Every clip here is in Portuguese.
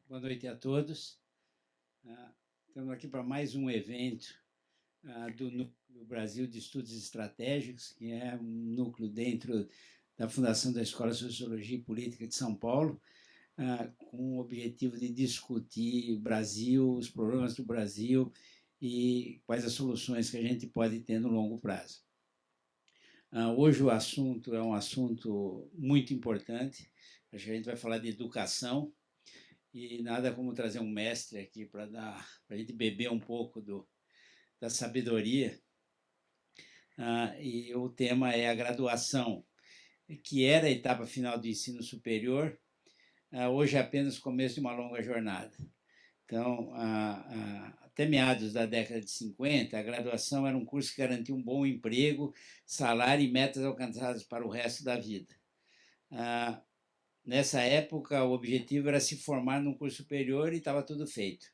Boa noite a todos. Estamos aqui para mais um evento do Núcleo Brasil de Estudos Estratégicos, que é um núcleo dentro da Fundação da Escola de Sociologia e Política de São Paulo, com o objetivo de discutir o Brasil, os problemas do Brasil e quais as soluções que a gente pode ter no longo prazo. Hoje o assunto é um assunto muito importante. Acho que a gente vai falar de educação, e nada como trazer um mestre aqui para a gente beber um pouco da sabedoria. E o tema é a graduação, que era a etapa final do ensino superior, hoje é apenas o começo de uma longa jornada. Então, até meados da década de 50, a graduação era um curso que garantia um bom emprego, salário e metas alcançadas para o resto da vida. Nessa época, o objetivo era se formar num curso superior e estava tudo feito.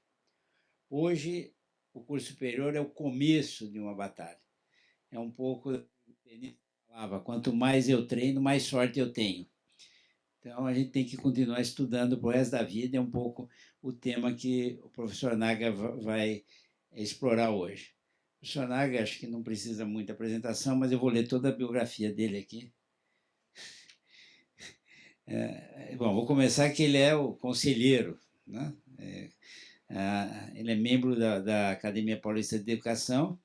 Hoje, o curso superior é o começo de uma batalha. É um pouco, quanto mais eu treino, mais sorte eu tenho. Então, a gente tem que continuar estudando para o resto da vida, é um pouco o tema que o professor Naga vai explorar hoje. O professor Naga, acho que não precisa muita apresentação, mas eu vou ler toda a biografia dele aqui. Bom, vou começar que ele é o conselheiro, né? Ele é membro da Academia Paulista de Educação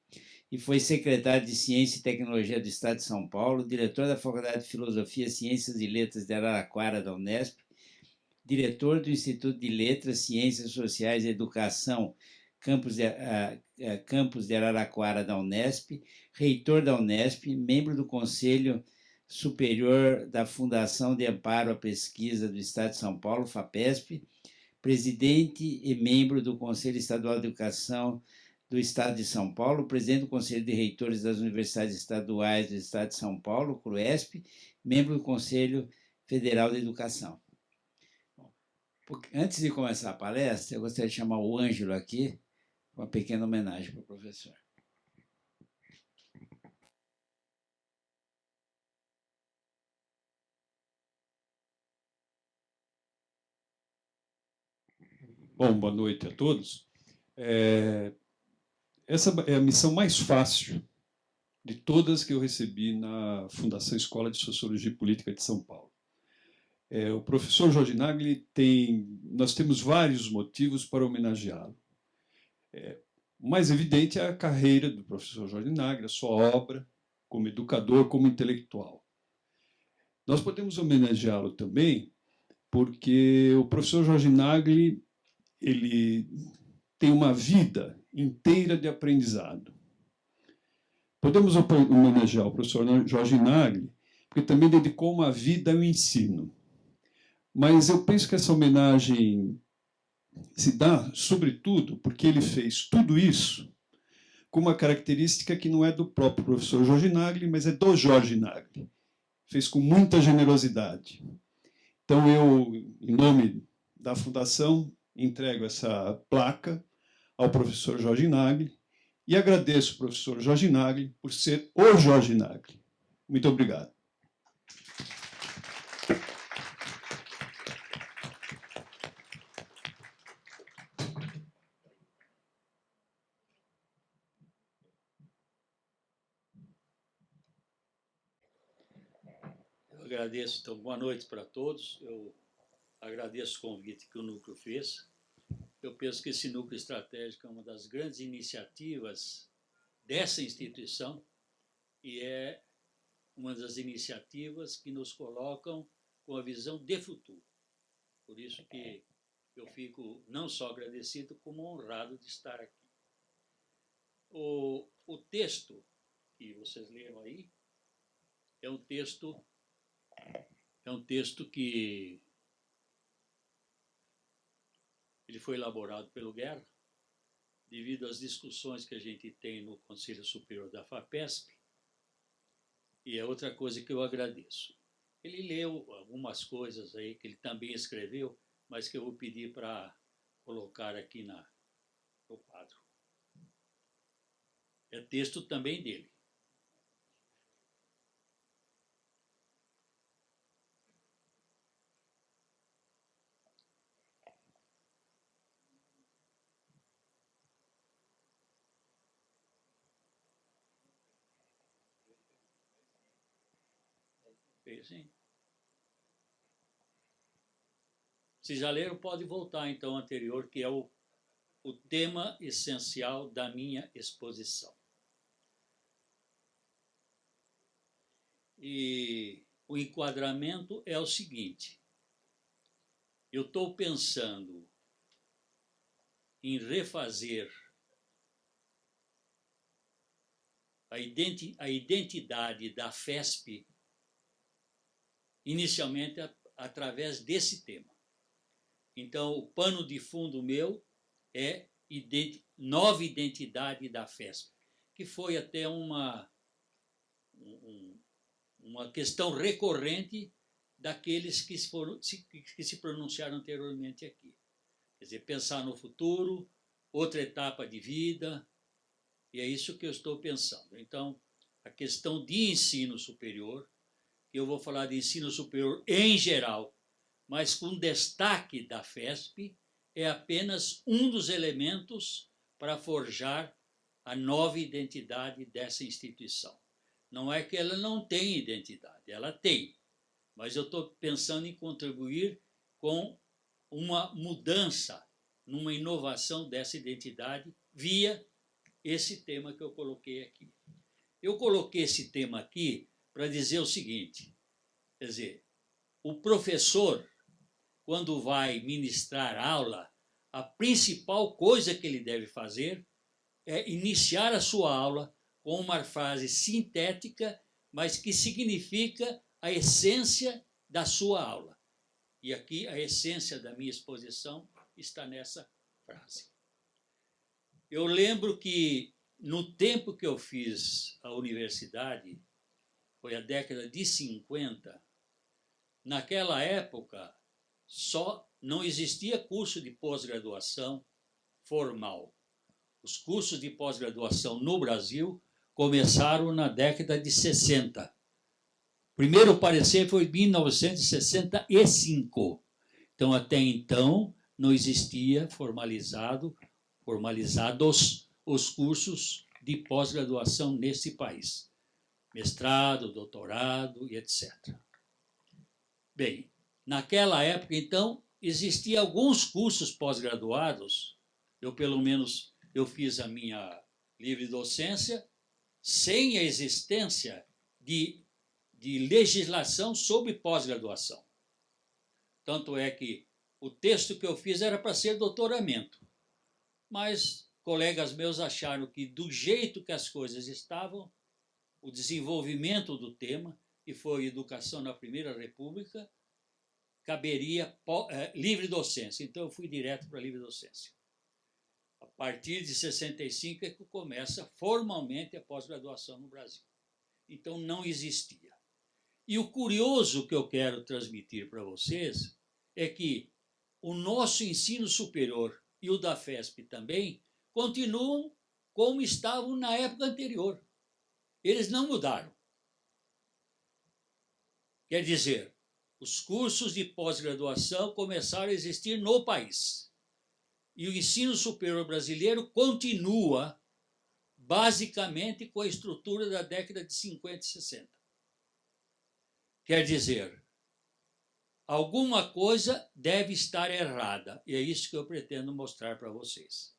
e foi secretário de Ciência e Tecnologia do Estado de São Paulo, diretor da Faculdade de Filosofia, Ciências e Letras de Araraquara, da Unesp, diretor do Instituto de Letras, Ciências Sociais e Educação, campus de Araraquara, da Unesp, reitor da Unesp, membro do Conselho Superior da Fundação de Amparo à Pesquisa do Estado de São Paulo, FAPESP, presidente e membro do Conselho Estadual de Educação do Estado de São Paulo, presidente do Conselho de Reitores das Universidades Estaduais do Estado de São Paulo, CRUESP, membro do Conselho Federal de Educação. Antes de começar a palestra, eu gostaria de chamar o Ângelo aqui, uma pequena homenagem para o professor. Bom, boa noite a todos. Essa é a missão mais fácil de todas que eu recebi na Fundação Escola de Sociologia e Política de São Paulo. O professor Jorge Nagli nós temos vários motivos para homenageá-lo. O mais evidente é a carreira do professor Jorge Nagli, a sua obra como educador, como intelectual. Nós podemos homenageá-lo também porque o professor Jorge Nagli ele tem uma vida inteira de aprendizado. Podemos homenagear o professor Jorge Nagli, porque também dedicou uma vida ao ensino. Mas eu penso que essa homenagem se dá, sobretudo, porque ele fez tudo isso com uma característica que não é do próprio professor Jorge Nagli, mas é do Jorge Nagli. Fez com muita generosidade. Então, eu, em nome da Fundação, entrego essa placa ao professor Jorge Nagli e agradeço ao professor Jorge Nagli por ser o Jorge Nagli. Muito obrigado. Eu agradeço, então, boa noite para todos. Eu agradeço o convite que o Núcleo fez. Eu penso que esse núcleo estratégico é uma das grandes iniciativas dessa instituição e é uma das iniciativas que nos colocam com a visão de futuro. Por isso que eu fico não só agradecido, como honrado de estar aqui. O texto que vocês leram aí é um texto que ele foi elaborado pelo Guerra, devido às discussões que a gente tem no Conselho Superior da FAPESP, e é outra coisa que eu agradeço. Ele leu algumas coisas aí que ele também escreveu, mas que eu vou pedir para colocar aqui no quadro. É texto também dele. Sim. Se já leram, pode voltar então ao anterior, que é o tema essencial da minha exposição. E o enquadramento é o seguinte: eu estou pensando em refazer a identidade da FESP, inicialmente através desse tema. Então, o pano de fundo meu é nova identidade da FESP, que foi até uma questão recorrente daqueles que se pronunciaram anteriormente aqui. Quer dizer, pensar no futuro, outra etapa de vida, e é isso que eu estou pensando. Então, a questão de ensino superior, eu vou falar de ensino superior em geral, mas com destaque da FESP, é apenas um dos elementos para forjar a nova identidade dessa instituição. Não é que ela não tem identidade, ela tem, mas eu estou pensando em contribuir com uma mudança, numa inovação dessa identidade via esse tema que eu coloquei aqui. Eu coloquei esse tema aqui para dizer o seguinte, quer dizer, o professor, quando vai ministrar aula, a principal coisa que ele deve fazer é iniciar a sua aula com uma frase sintética, mas que significa a essência da sua aula. E aqui a essência da minha exposição está nessa frase. Eu lembro que no tempo que eu fiz a universidade, foi a década de 50, naquela época só não existia curso de pós-graduação formal. Os cursos de pós-graduação no Brasil começaram na década de 60. O primeiro parecer foi em 1965. Então, até então, não existia formalizados os cursos de pós-graduação nesse país. Mestrado, doutorado e etc. Bem, naquela época, então, existiam alguns cursos pós-graduados, pelo menos, eu fiz a minha livre docência, sem a existência de legislação sobre pós-graduação. Tanto é que o texto que eu fiz era para ser doutoramento, mas colegas meus acharam que, do jeito que as coisas estavam, o desenvolvimento do tema, que foi Educação na Primeira República, caberia livre docência. Então, eu fui direto para a livre docência. A partir de 65 é que começa formalmente a pós-graduação no Brasil. Então, não existia. E o curioso que eu quero transmitir para vocês é que o nosso ensino superior e o da FESP também continuam como estavam na época anterior. Eles não mudaram. Quer dizer, os cursos de pós-graduação começaram a existir no país. E o ensino superior brasileiro continua basicamente com a estrutura da década de 50 e 60. Quer dizer, alguma coisa deve estar errada, e é isso que eu pretendo mostrar para vocês.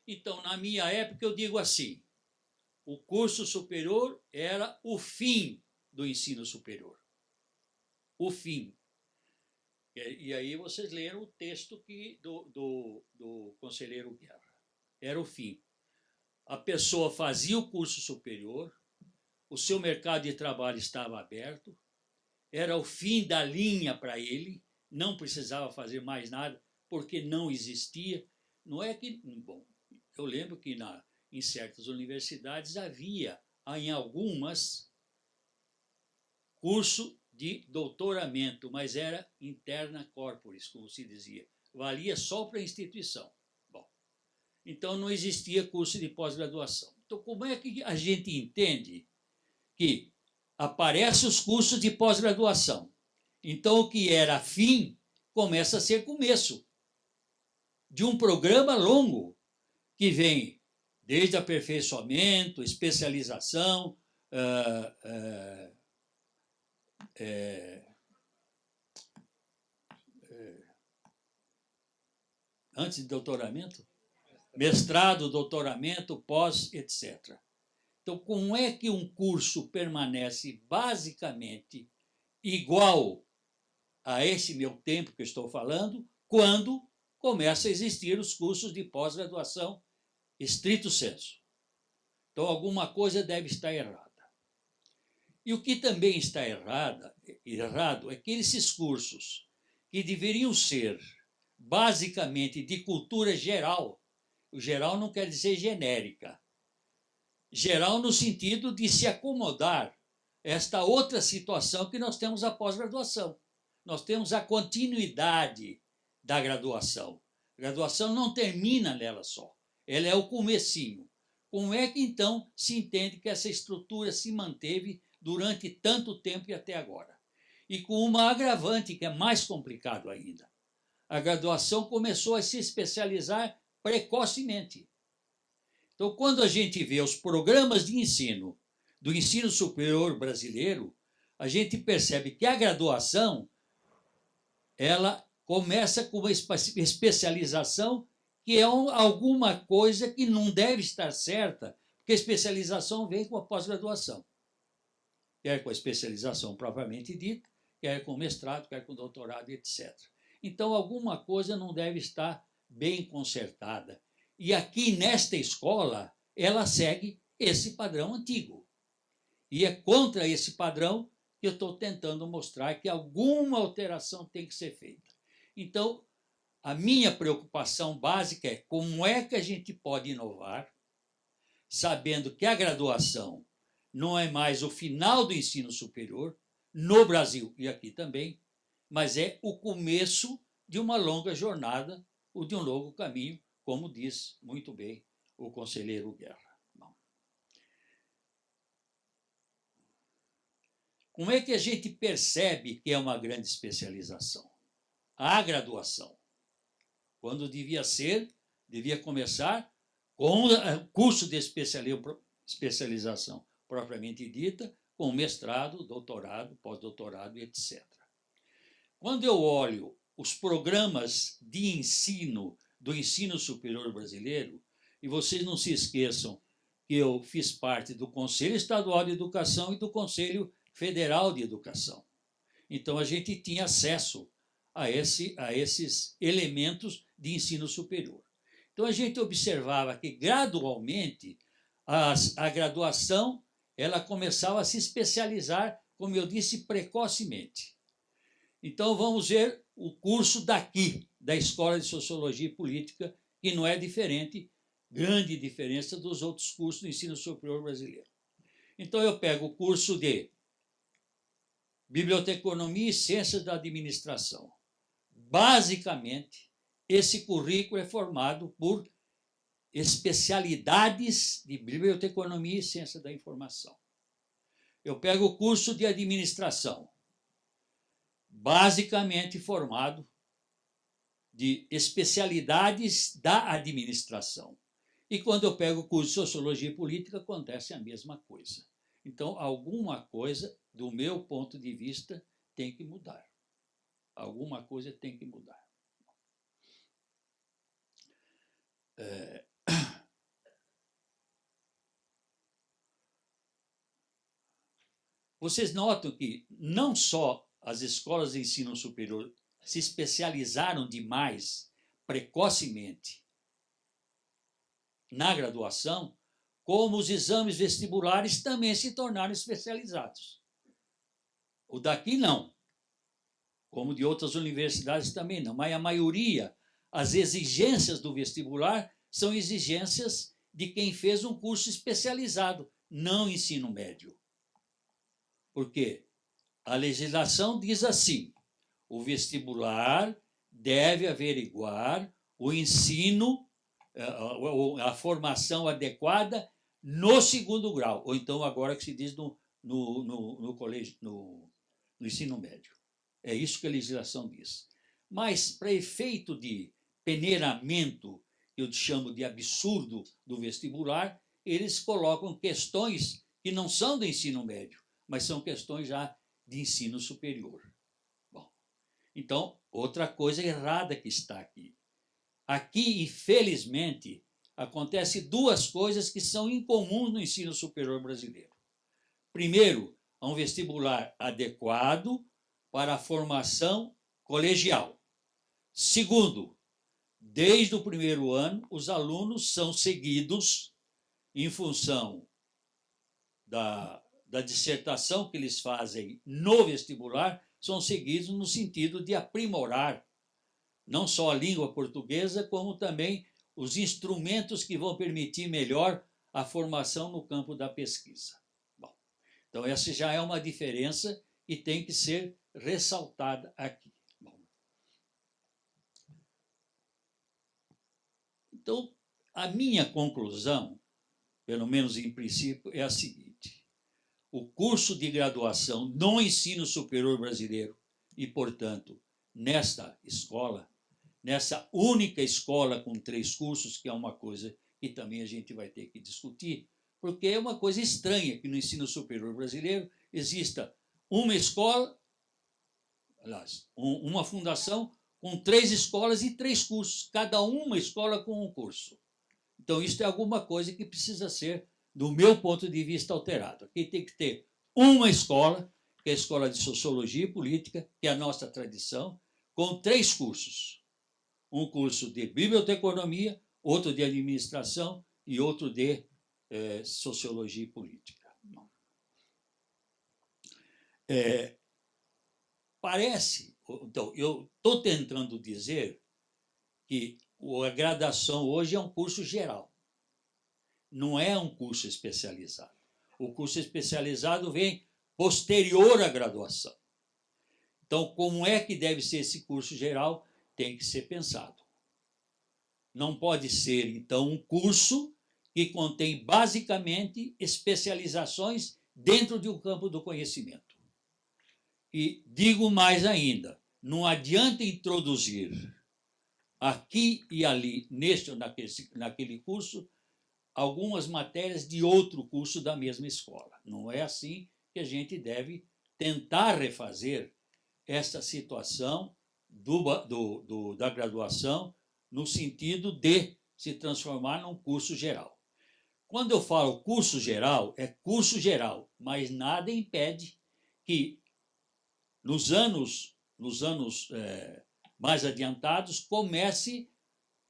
Então, na minha época, eu digo assim, o curso superior era o fim do ensino superior. O fim. E aí vocês leram o texto do conselheiro Guerra. Era o fim. A pessoa fazia o curso superior, o seu mercado de trabalho estava aberto, era o fim da linha para ele, não precisava fazer mais nada, porque não existia. Não é que... Bom, eu lembro que em certas universidades havia, em algumas, curso de doutoramento, mas era interna corporis, como se dizia. Valia só para a instituição. Bom, então não existia curso de pós-graduação. Então, como é que a gente entende que aparecem os cursos de pós-graduação? Então, o que era fim começa a ser começo de um programa longo que vem desde aperfeiçoamento, especialização, antes de doutoramento, mestrado, doutoramento, pós, etc. Então, como é que um curso permanece basicamente igual a esse meu tempo que eu estou falando, quando começa a existir os cursos de pós-graduação estrito sensu? Então, alguma coisa deve estar errada. E o que também está errado é que esses cursos, que deveriam ser basicamente de cultura geral, o geral não quer dizer genérica, geral no sentido de se acomodar a esta outra situação que nós temos a pós-graduação. Nós temos a continuidade da graduação. A graduação não termina nela só, ela é o comecinho. Como é que, então, se entende que essa estrutura se manteve durante tanto tempo e até agora? E com uma agravante que é mais complicado ainda. A graduação começou a se especializar precocemente. Então, quando a gente vê os programas de ensino do ensino superior brasileiro, a gente percebe que a graduação ela começa com uma especialização que é alguma coisa que não deve estar certa, porque a especialização vem com a pós-graduação. Quer com a especialização propriamente dita, quer com mestrado, quer com doutorado, etc. Então, alguma coisa não deve estar bem consertada. E aqui, nesta escola, ela segue esse padrão antigo. E é contra esse padrão que eu estou tentando mostrar que alguma alteração tem que ser feita. Então, a minha preocupação básica é como é que a gente pode inovar, sabendo que a graduação não é mais o final do ensino superior, no Brasil e aqui também, mas é o começo de uma longa jornada ou de um longo caminho, como diz muito bem o conselheiro Guerra. Bom. Como é que a gente percebe que é uma grande especialização? A graduação, quando devia começar com o curso de especialização propriamente dita, com mestrado, doutorado, pós-doutorado, etc. Quando eu olho os programas de ensino do ensino superior brasileiro, e vocês não se esqueçam que eu fiz parte do Conselho Estadual de Educação e do Conselho Federal de Educação. Então, a gente tinha acesso a esses elementos de ensino superior. Então, a gente observava que, gradualmente, a graduação ela começava a se especializar, como eu disse, precocemente. Então, vamos ver o curso daqui, da Escola de Sociologia e Política, que não é diferente, grande diferença dos outros cursos do ensino superior brasileiro. Então, eu pego o curso de Biblioteconomia e Ciências da Administração. Basicamente, esse currículo é formado por especialidades de Biblioteconomia e Ciência da Informação. Eu pego o curso de Administração, basicamente formado de especialidades da administração. E quando eu pego o curso de Sociologia e Política, acontece a mesma coisa. Então, alguma coisa, do meu ponto de vista, tem que mudar. Alguma coisa tem que mudar. Vocês notam que não só as escolas de ensino superior se especializaram demais, precocemente, na graduação, como os exames vestibulares também se tornaram especializados. O daqui não, como de outras universidades também não, mas a maioria, as exigências do vestibular são exigências de quem fez um curso especializado, não ensino médio. Porque A legislação diz assim: o vestibular deve averiguar o ensino, a formação adequada no segundo grau, ou então agora que se diz no colégio, no ensino médio. É isso que a legislação diz. Mas, para efeito de peneiramento, eu chamo de absurdo do vestibular, eles colocam questões que não são do ensino médio, mas são questões já de ensino superior. Bom, então, outra coisa errada que está aqui. Aqui, infelizmente, acontece duas coisas que são incomuns no ensino superior brasileiro. Primeiro, há um vestibular adequado para a formação colegial. Segundo, desde o primeiro ano, os alunos são seguidos em função da dissertação que eles fazem no vestibular, são seguidos no sentido de aprimorar não só a língua portuguesa, como também os instrumentos que vão permitir melhor a formação no campo da pesquisa. Bom, então, essa já é uma diferença que tem que ser ressaltada aqui. Bom, então, a minha conclusão, pelo menos em princípio, é a seguinte: o curso de graduação no ensino superior brasileiro e, portanto, nesta escola, nessa única escola com 3 cursos, que é uma coisa que também a gente vai ter que discutir, porque é uma coisa estranha que no ensino superior brasileiro exista uma escola, aliás, uma fundação com 3 escolas e 3 cursos, cada uma escola com um curso. Então, isso é alguma coisa que precisa ser, do meu ponto de vista, alterado. Aqui tem que ter uma escola, que é a Escola de Sociologia e Política, que é a nossa tradição, com 3 cursos. Um curso de biblioteconomia, outro de administração e outro de sociologia e política. Parece, então, eu estou tentando dizer que a graduação hoje é um curso geral, não é um curso especializado. O curso especializado vem posterior à graduação. Então, como é que deve ser esse curso geral? Tem que ser pensado. Não pode ser, então, um curso que contém basicamente especializações dentro do campo do conhecimento. E digo mais ainda, não adianta introduzir aqui e ali, neste ou naquele curso, algumas matérias de outro curso da mesma escola. Não é assim que a gente deve tentar refazer essa situação da graduação no sentido de se transformar num curso geral. Quando eu falo curso geral, é curso geral, mas nada impede que nos anos mais adiantados comece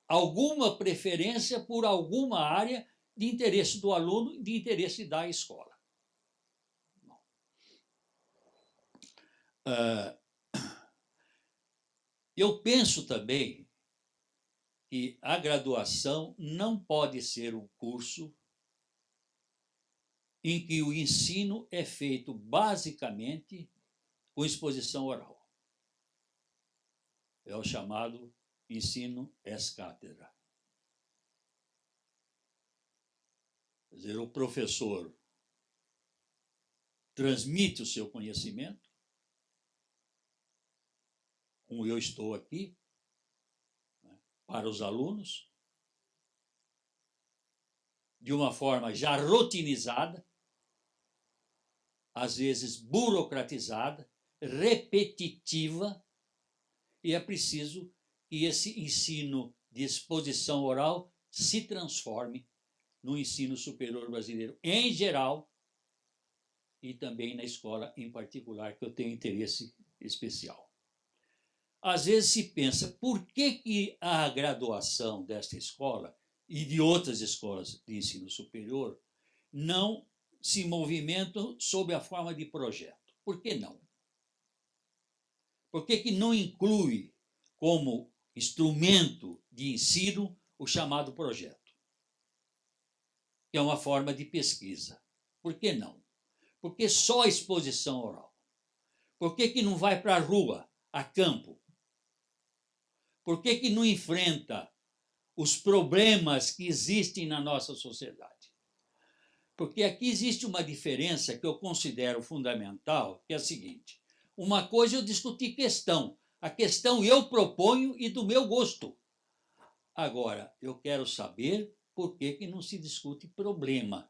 alguma preferência por alguma área de interesse do aluno e de interesse da escola. Eu penso também que a graduação não pode ser um curso em que o ensino é feito basicamente com exposição oral. É o chamado ensino ex cátedra. Quer dizer, o professor transmite o seu conhecimento, como eu estou aqui, para os alunos, de uma forma já rotinizada, às vezes burocratizada, repetitiva, e é preciso que esse ensino de exposição oral se transforme no ensino superior brasileiro em geral e também na escola em particular, que eu tenho interesse especial. Às vezes se pensa, por que a graduação desta escola e de outras escolas de ensino superior não se movimentam sob a forma de projeto? Por que não? Por que não inclui como instrumento de ensino o chamado projeto, que é uma forma de pesquisa? Por que não? Porque só a exposição oral. Por que não vai para a rua, a campo? Por que não enfrenta os problemas que existem na nossa sociedade? Porque aqui existe uma diferença que eu considero fundamental, que é a seguinte: uma coisa é eu discutir questão, a questão eu proponho e do meu gosto. Agora, eu quero saber por que não se discute problema.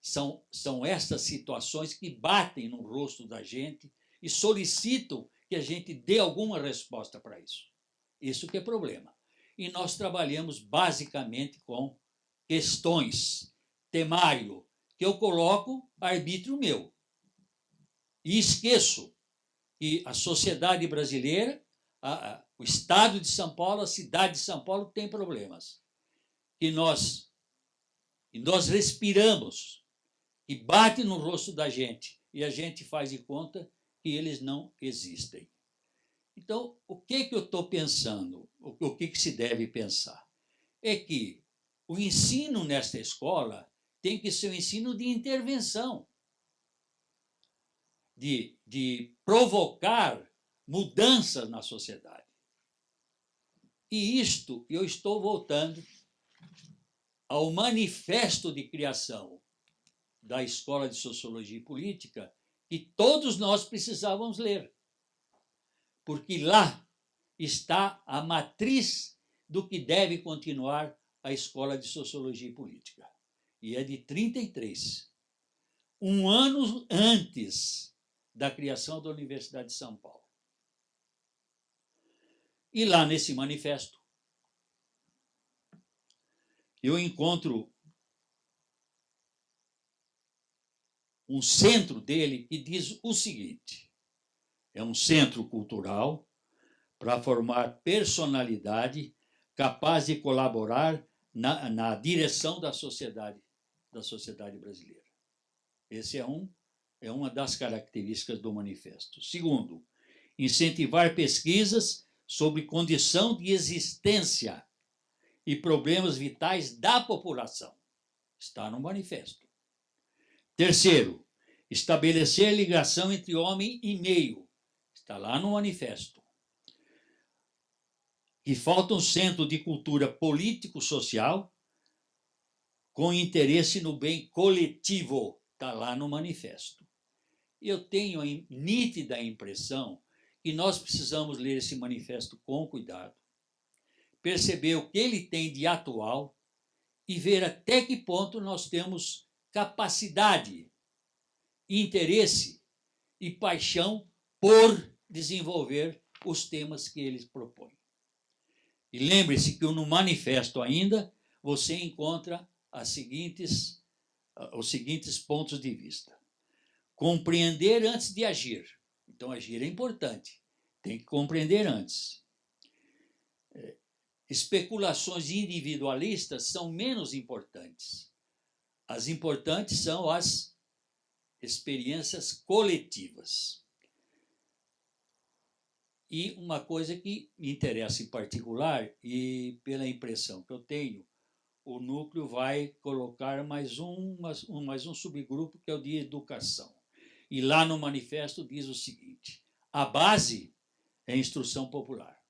São essas situações que batem no rosto da gente e solicitam que a gente dê alguma resposta para isso. Isso que é problema. E nós trabalhamos basicamente com questões, temário, que eu coloco a arbítrio meu. E esqueço que a sociedade brasileira, o Estado de São Paulo, a cidade de São Paulo tem problemas. Que nós respiramos, que bate no rosto da gente, e a gente faz de conta que eles não existem. Então, o que eu estou pensando? O que se deve pensar? É que o ensino nesta escola tem que ser um ensino de intervenção, de provocar mudanças na sociedade. E isto, eu estou voltando ao manifesto de criação da Escola de Sociologia e Política, que todos nós precisávamos ler, porque lá está a matriz do que deve continuar a Escola de Sociologia e Política. E é de 1933, um ano antes da criação da Universidade de São Paulo. E lá nesse manifesto, eu encontro um centro dele que diz o seguinte: é um centro cultural para formar personalidade capaz de colaborar na direção da sociedade brasileira. Esse é uma das características do manifesto. Segundo, incentivar pesquisas sobre condição de existência e problemas vitais da população. Está no manifesto. Terceiro, estabelecer ligação entre homem e meio. Está lá no manifesto. Que falta um centro de cultura político-social com interesse no bem coletivo. Está lá no manifesto. Eu tenho a nítida impressão que nós precisamos ler esse manifesto com cuidado, perceber o que ele tem de atual e ver até que ponto nós temos capacidade, interesse e paixão por desenvolver os temas que ele propõe. E lembre-se que no manifesto ainda você encontra os seguintes pontos de vista. Compreender antes de agir. Então, agir é importante. Tem que compreender antes. Especulações individualistas são menos importantes. As importantes são as experiências coletivas. E uma coisa que me interessa em particular, e pela impressão que eu tenho, o núcleo vai colocar mais um subgrupo, que é o de educação. E lá no manifesto diz o seguinte: a base é a instrução popular.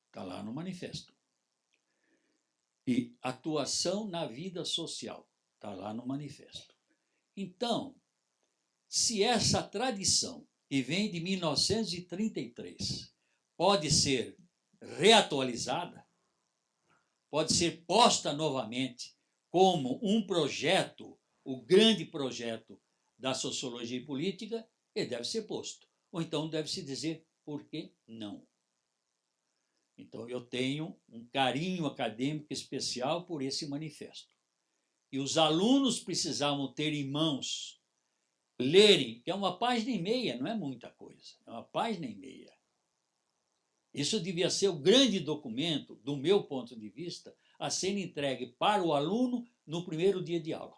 Está lá no manifesto. E atuação na vida social. Está lá no manifesto. Então, se essa tradição, que vem de 1933, pode ser reatualizada, pode ser posta novamente como um projeto, o grande projeto da sociologia e política, ele deve ser posto. Ou então deve-se dizer por que não. Então eu tenho um carinho acadêmico especial por esse manifesto. E os alunos precisavam ter em mãos, lerem, que é uma página e meia, não é muita coisa, é uma página e meia. Isso devia ser o grande documento, do meu ponto de vista, a ser entregue para o aluno no primeiro dia de aula.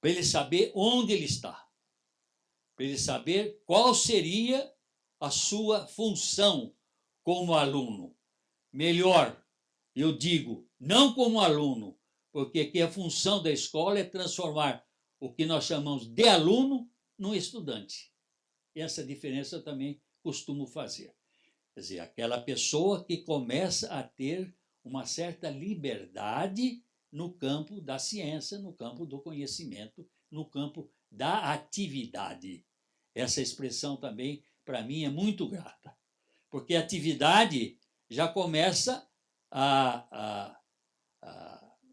Para ele saber onde ele está. Para ele saber qual seria a sua função como aluno. Melhor, eu digo, não como aluno, porque aqui a função da escola é transformar o que nós chamamos de aluno no estudante. Essa diferença eu também costumo fazer. Quer dizer, aquela pessoa que começa a ter uma certa liberdade no campo da ciência, no campo do conhecimento, no campo da atividade. Essa expressão também, para mim, é muito grata, porque a atividade já começa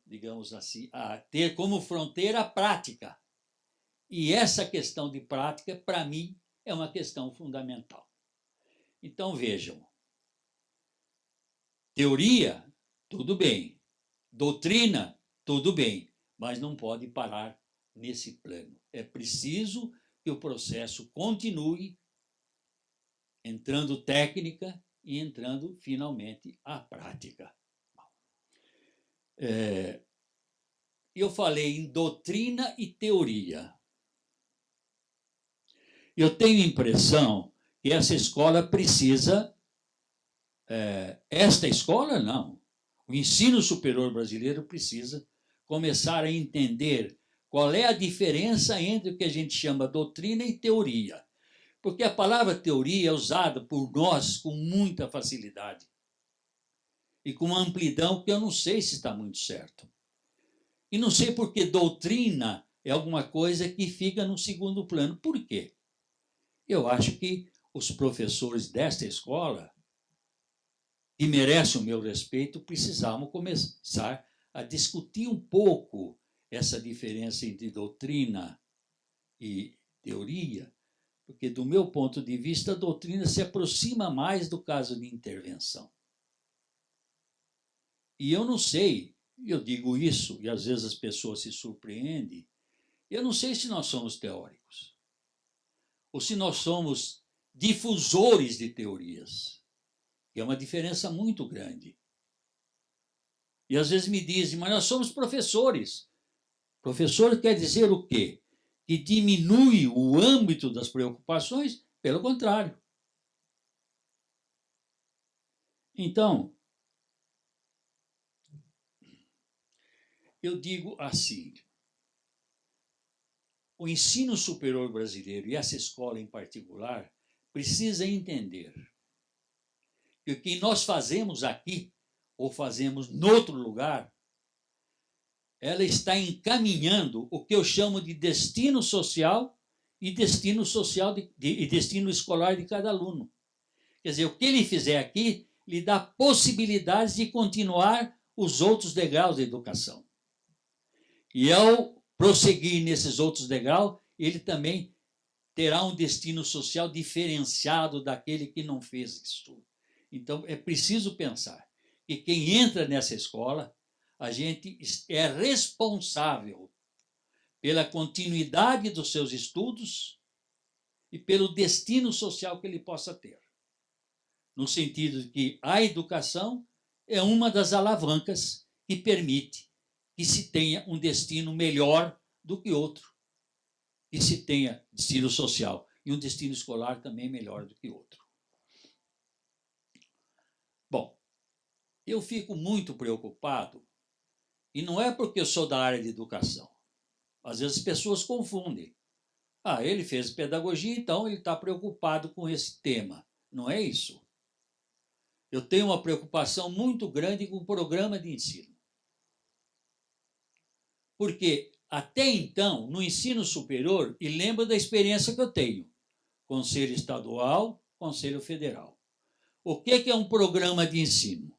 digamos assim, a ter como fronteira a prática. E essa questão de prática, para mim, é uma questão fundamental. Então, vejam, teoria, tudo bem. Doutrina, tudo bem, mas não pode parar nesse plano. É preciso que o processo continue entrando técnica e entrando, finalmente, a prática. Eu falei em doutrina e teoria. Eu tenho a impressão que essa escola precisa... esta escola, não. O ensino superior brasileiro precisa começar a entender qual é a diferença entre o que a gente chama doutrina e teoria. Porque a palavra teoria é usada por nós com muita facilidade e com uma amplidão que eu não sei se está muito certo. E não sei porque doutrina é alguma coisa que fica no segundo plano. Por quê? Eu acho que os professores desta escola, que merecem o meu respeito, precisavam começar a discutir um pouco essa diferença entre doutrina e teoria, porque, do meu ponto de vista, a doutrina se aproxima mais do caso de intervenção. E eu não sei, eu digo isso, e às vezes as pessoas se surpreendem, eu não sei se nós somos teóricos, ou se nós somos difusores de teorias, que é uma diferença muito grande. E às vezes me dizem, mas nós somos professores. Professor quer dizer o quê? Que diminui o âmbito das preocupações? Pelo contrário. Então, eu digo assim, o ensino superior brasileiro, e essa escola em particular, precisa entender que o que nós fazemos aqui, ou fazemos em outro lugar, ela está encaminhando o que eu chamo de destino social e destino escolar de cada aluno. Quer dizer, o que ele fizer aqui lhe dá possibilidades de continuar os outros degraus da educação. E ao prosseguir nesses outros degraus, ele também terá um destino social diferenciado daquele que não fez isso. Então, é preciso pensar que quem entra nessa escola, a gente é responsável pela continuidade dos seus estudos e pelo destino social que ele possa ter. No sentido de que a educação é uma das alavancas que permite que se tenha um destino melhor do que outro, que se tenha destino social e um destino escolar também melhor do que outro. Bom, eu fico muito preocupado, e não é porque eu sou da área de educação. Às vezes as pessoas confundem. Ele fez pedagogia, então ele está preocupado com esse tema. Não é isso. Eu tenho uma preocupação muito grande com o programa de ensino. Porque, até então, no ensino superior, e lembro da experiência que eu tenho, Conselho Estadual, Conselho Federal. O que é um programa de ensino?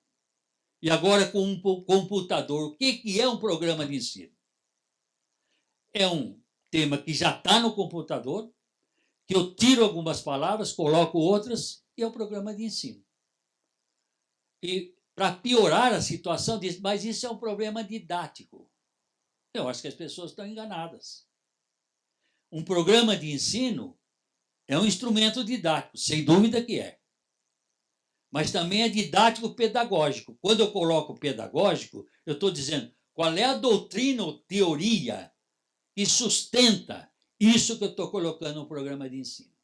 E agora com um computador, o que é um programa de ensino? É um tema que já está no computador, que eu tiro algumas palavras, coloco outras, e é um programa de ensino. E, para piorar a situação, diz, mas isso é um problema didático. Eu acho que as pessoas estão enganadas. Um programa de ensino é um instrumento didático, sem dúvida que é. Mas também é didático-pedagógico. Quando eu coloco pedagógico, eu estou dizendo qual é a doutrina ou teoria que sustenta isso que eu estou colocando no programa de ensino.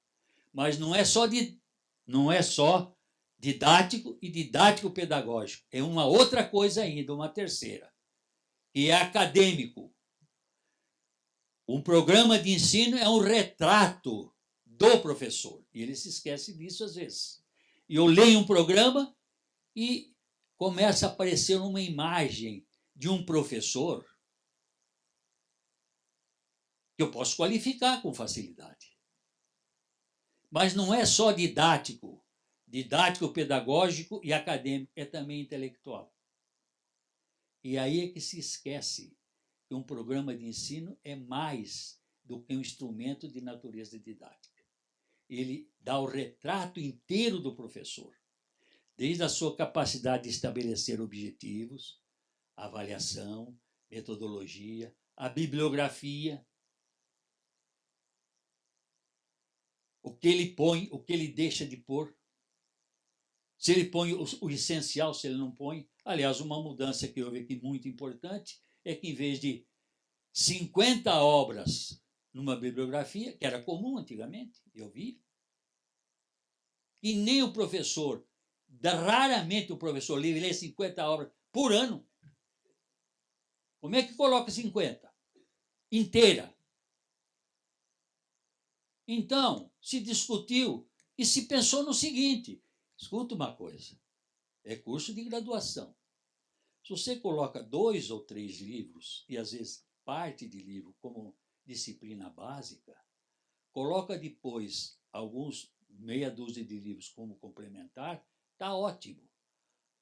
Mas não é só didático e didático-pedagógico. É uma outra coisa ainda, uma terceira, que é acadêmico. Um programa de ensino é um retrato do professor. E ele se esquece disso às vezes. E eu leio um programa e começa a aparecer uma imagem de um professor que eu posso qualificar com facilidade. Mas não é só didático, pedagógico e acadêmico, é também intelectual. E aí é que se esquece que um programa de ensino é mais do que um instrumento de natureza didática. Ele dá o retrato inteiro do professor, desde a sua capacidade de estabelecer objetivos, avaliação, metodologia, a bibliografia, o que ele põe, o que ele deixa de pôr, se ele põe o essencial, se ele não põe. Aliás, uma mudança que houve aqui muito importante é que, em vez de 50 obras numa bibliografia, que era comum antigamente, eu vi, e nem o professor, raramente o professor livre lê 50 obras por ano. Como é que coloca 50? Inteira. Então, se discutiu e se pensou no seguinte: escuta uma coisa, é curso de graduação. Se você coloca 2 ou 3 livros, e às vezes parte de livro como disciplina básica, coloca depois alguns, meia dúzia de livros como complementar, está ótimo.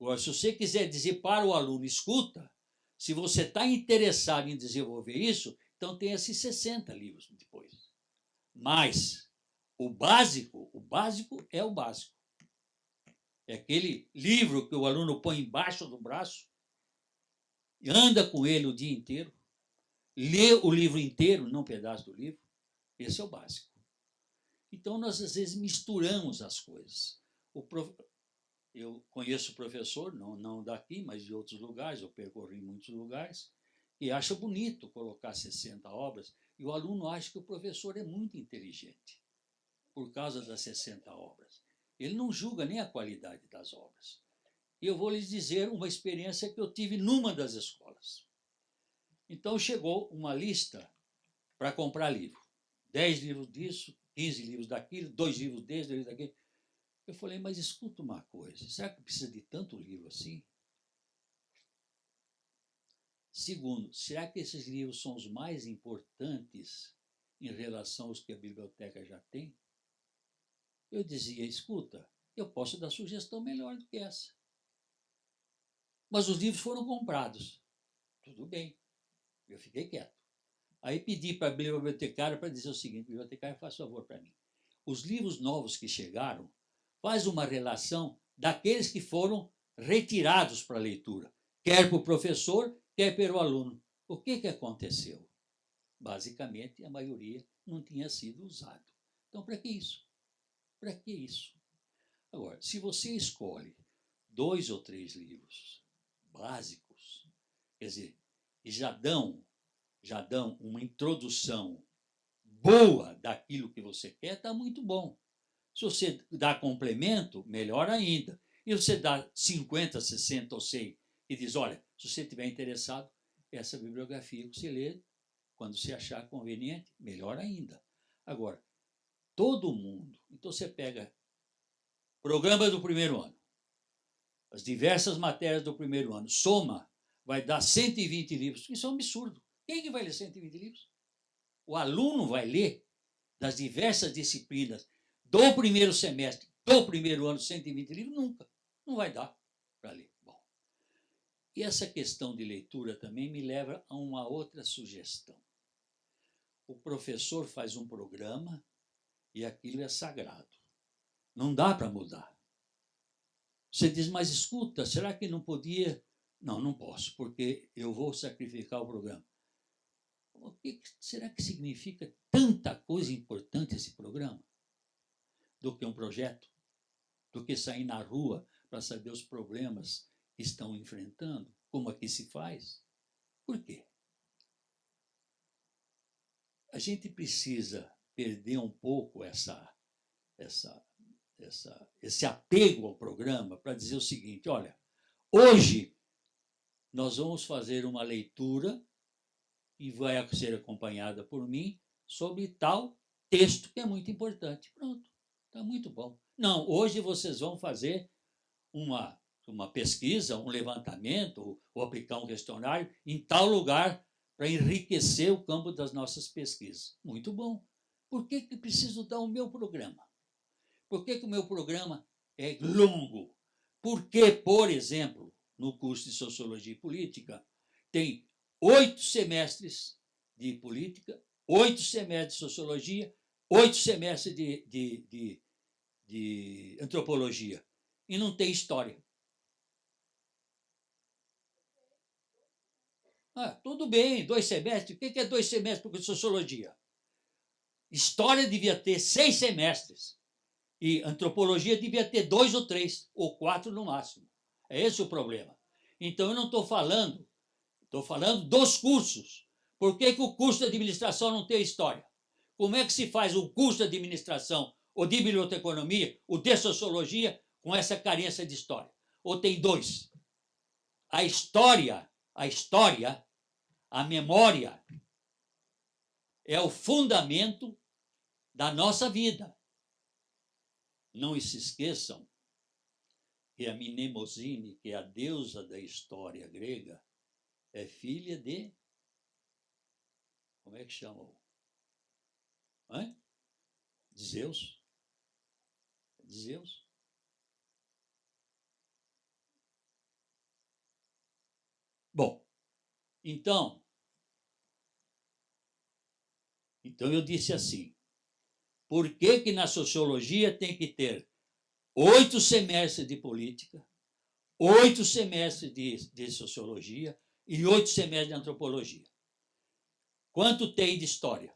Agora, se você quiser dizer para o aluno, escuta, se você está interessado em desenvolver isso, então tem esses 60 livros depois. Mas o básico é o básico. É aquele livro que o aluno põe embaixo do braço, anda com ele o dia inteiro, lê o livro inteiro, não um pedaço do livro. Esse é o básico. Então, nós, às vezes, misturamos as coisas. Eu conheço o professor, não daqui, mas de outros lugares, eu percorri muitos lugares, e acha bonito colocar 60 obras, e o aluno acha que o professor é muito inteligente por causa das 60 obras. Ele não julga nem a qualidade das obras. E eu vou lhes dizer uma experiência que eu tive numa das escolas. Então, chegou uma lista para comprar livro. 10 livros disso, 15 livros daquilo, 2 livros desse, 2 livros daquele. Eu falei, mas escuta uma coisa, será que precisa de tanto livro assim? Segundo, será que esses livros são os mais importantes em relação aos que a biblioteca já tem? Eu dizia, escuta, eu posso dar sugestão melhor do que essa. Mas os livros foram comprados. Tudo bem, eu fiquei quieto. Aí pedi para a bibliotecária para dizer o seguinte: bibliotecária, faz favor para mim. Os livros novos que chegaram, faz uma relação daqueles que foram retirados para a leitura, quer para o professor, quer para o aluno. O que aconteceu? Basicamente, a maioria não tinha sido usado. Então, para que isso? Para que isso? Agora, se você escolhe 2 ou 3 livros básicos, quer dizer, que já dão uma introdução boa daquilo que você quer, está muito bom. Se você dá complemento, melhor ainda. E você dá 50, 60 ou 100 e diz, olha, se você estiver interessado, essa bibliografia que você lê, quando você achar conveniente, melhor ainda. Agora, todo mundo, então você pega programa do primeiro ano, as diversas matérias do primeiro ano, soma, vai dar 120 livros. Isso é um absurdo. Quem que vai ler 120 livros? O aluno vai ler das diversas disciplinas do primeiro semestre, do primeiro ano, 120 livros? Nunca. Não vai dar para ler. Bom, e essa questão de leitura também me leva a uma outra sugestão. O professor faz um programa e aquilo é sagrado. Não dá para mudar. Você diz, mas escuta, será que não podia? Não, não posso, porque eu vou sacrificar o programa. O que será que significa tanta coisa importante esse programa? Do que um projeto? Do que sair na rua para saber os problemas que estão enfrentando? Como aqui se faz? Por quê? A gente precisa perder um pouco esse apego ao programa para dizer o seguinte, olha, hoje nós vamos fazer uma leitura e vai ser acompanhada por mim sobre tal texto que é muito importante. Pronto, está muito bom. Não, hoje vocês vão fazer uma pesquisa, um levantamento, ou aplicar um questionário em tal lugar para enriquecer o campo das nossas pesquisas. Muito bom. Por que preciso dar o meu programa? Por que o meu programa é longo? Porque, por exemplo, no curso de Sociologia e Política, tem 8 semestres de Política, 8 semestres de Sociologia, 8 semestres de Antropologia. E não tem História. Tudo bem, 2 semestres. O que é 2 semestres para Sociologia? História devia ter 6 semestres. E Antropologia devia ter 2 ou 3, ou 4 no máximo. É esse o problema. Então, eu não estou falando dos cursos. Por que o curso de administração não tem História? Como é que se faz o curso de administração, ou de biblioteconomia, ou de sociologia, com essa carência de História? Ou tem 2? A história, a memória, é o fundamento da nossa vida. Não se esqueçam que a Mnemosine, que é a deusa da história grega, é filha de... Como é que chama? De Zeus. De Zeus. Bom, então eu disse assim, por que na sociologia tem que ter 8 semestres de política, 8 semestres de sociologia e 8 semestres de antropologia? Quanto tem de história?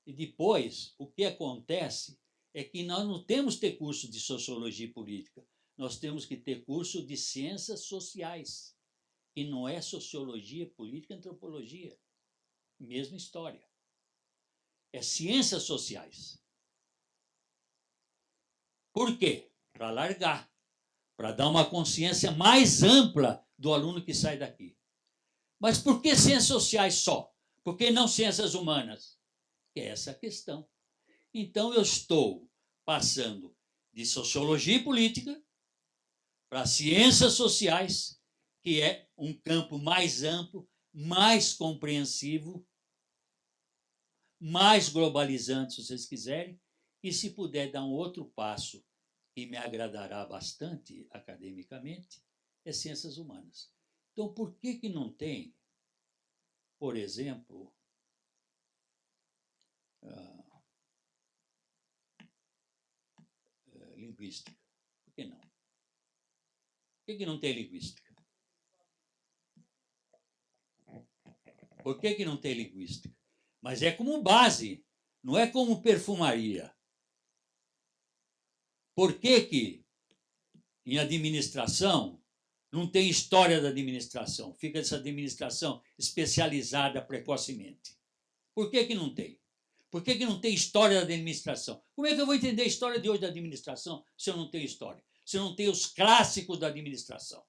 E depois, o que acontece é que nós não temos que ter curso de sociologia e política, nós temos que ter curso de ciências sociais, e não é sociologia, política, antropologia, mesmo história. É ciências sociais. Por quê? Para alargar, para dar uma consciência mais ampla do aluno que sai daqui. Mas por que ciências sociais só? Por que não ciências humanas? É essa a questão. Então, eu estou passando de sociologia e política para ciências sociais, que é um campo mais amplo, mais compreensivo, mais globalizante, se vocês quiserem, e se puder dar um outro passo que me agradará bastante academicamente, é ciências humanas. Então, por que não tem, por exemplo, linguística? Por que não? Por que não tem linguística? Por que não tem linguística? Mas é como base, não é como perfumaria. Por que em administração não tem história da administração? Fica essa administração especializada precocemente. Por que não tem? Por que não tem história da administração? Como é que eu vou entender a história de hoje da administração se eu não tenho história? Se eu não tenho os clássicos da administração?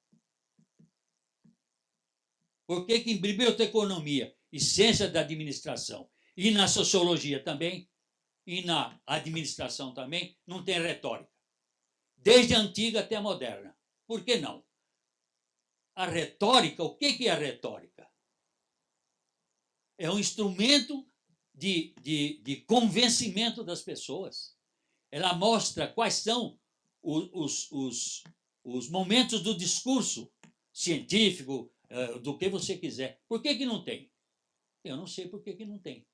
Por que em biblioteconomia e ciência da administração, e na sociologia também, e na administração também, não tem retórica? Desde a antiga até a moderna. Por que não? A retórica, o que é a retórica? É um instrumento de convencimento das pessoas. Ela mostra quais são os momentos do discurso científico, do que você quiser. Por que não tem? Eu não sei por que não tem.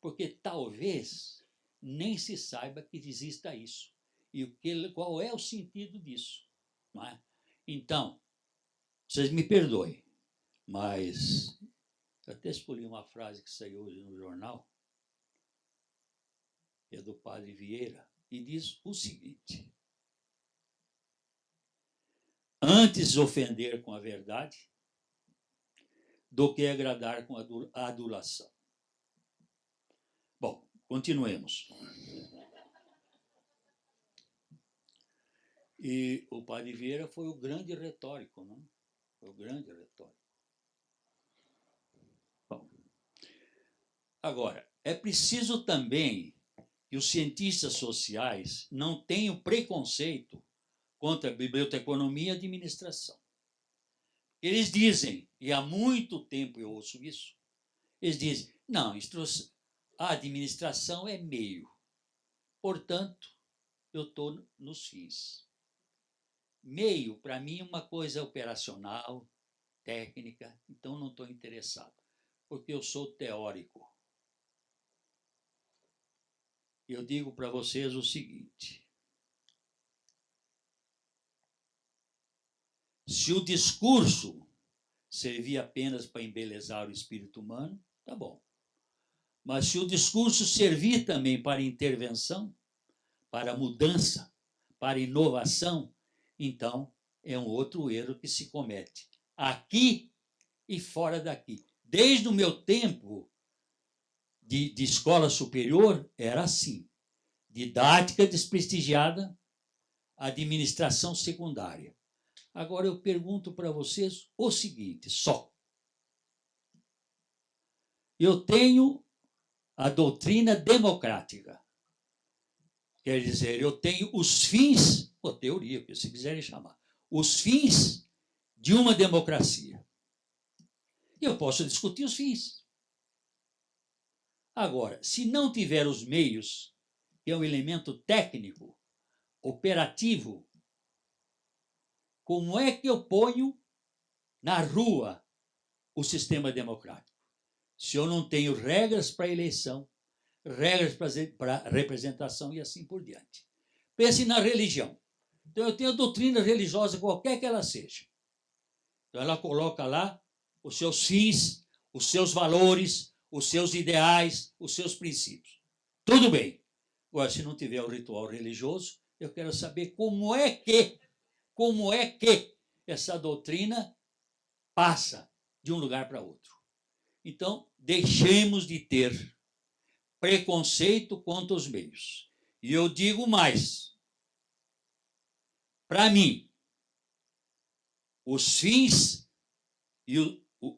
Porque talvez nem se saiba que exista isso. E qual é o sentido disso? Não é? Então, vocês me perdoem, mas eu até escolhi uma frase que saiu hoje no jornal, que é do padre Vieira, e diz o seguinte: antes ofender com a verdade do que agradar com a adulação. Bom, continuemos. E o padre Vieira foi o grande retórico, não? Foi o grande retórico. Bom, Agora, é preciso também que os cientistas sociais não tenham preconceito contra a biblioteconomia e administração. Eles dizem, e há muito tempo eu ouço isso, eles dizem, não, a administração é meio, portanto, eu estou nos fins. Meio, para mim, é uma coisa operacional, técnica, então não estou interessado, porque eu sou teórico. Eu digo para vocês o seguinte: se o discurso servir apenas para embelezar o espírito humano, tá bom. Mas se o discurso servir também para intervenção, para mudança, para inovação, então é um outro erro que se comete, aqui e fora daqui. Desde o meu tempo de escola superior, era assim: didática desprestigiada, administração secundária. Agora eu pergunto para vocês o seguinte, só. Eu tenho a doutrina democrática. Quer dizer, eu tenho os fins, ou teoria, se quiserem chamar, os fins de uma democracia. E eu posso discutir os fins. Agora, se não tiver os meios, que é um elemento técnico, operativo, como é que eu ponho na rua o sistema democrático? Se eu não tenho regras para eleição, regras para representação e assim por diante. Pense na religião. Então, eu tenho a doutrina religiosa, qualquer que ela seja. Então, ela coloca lá os seus fins, os seus valores, os seus ideais, os seus princípios. Tudo bem. Agora, se não tiver o ritual religioso, eu quero saber como é que essa doutrina passa de um lugar para outro. Então, deixemos de ter preconceito contra os meios. E eu digo mais. Para mim, os fins e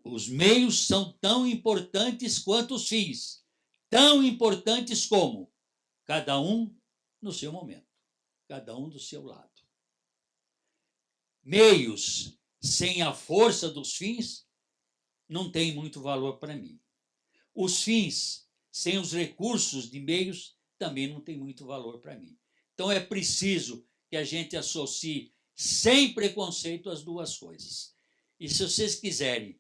os meios são tão importantes quanto os fins. Tão importantes como cada um no seu momento, cada um do seu lado. Meios sem a força dos fins não tem muito valor para mim. Os fins sem os recursos de meios também não tem muito valor para mim. Então é preciso que a gente associe sem preconceito as duas coisas. E se vocês quiserem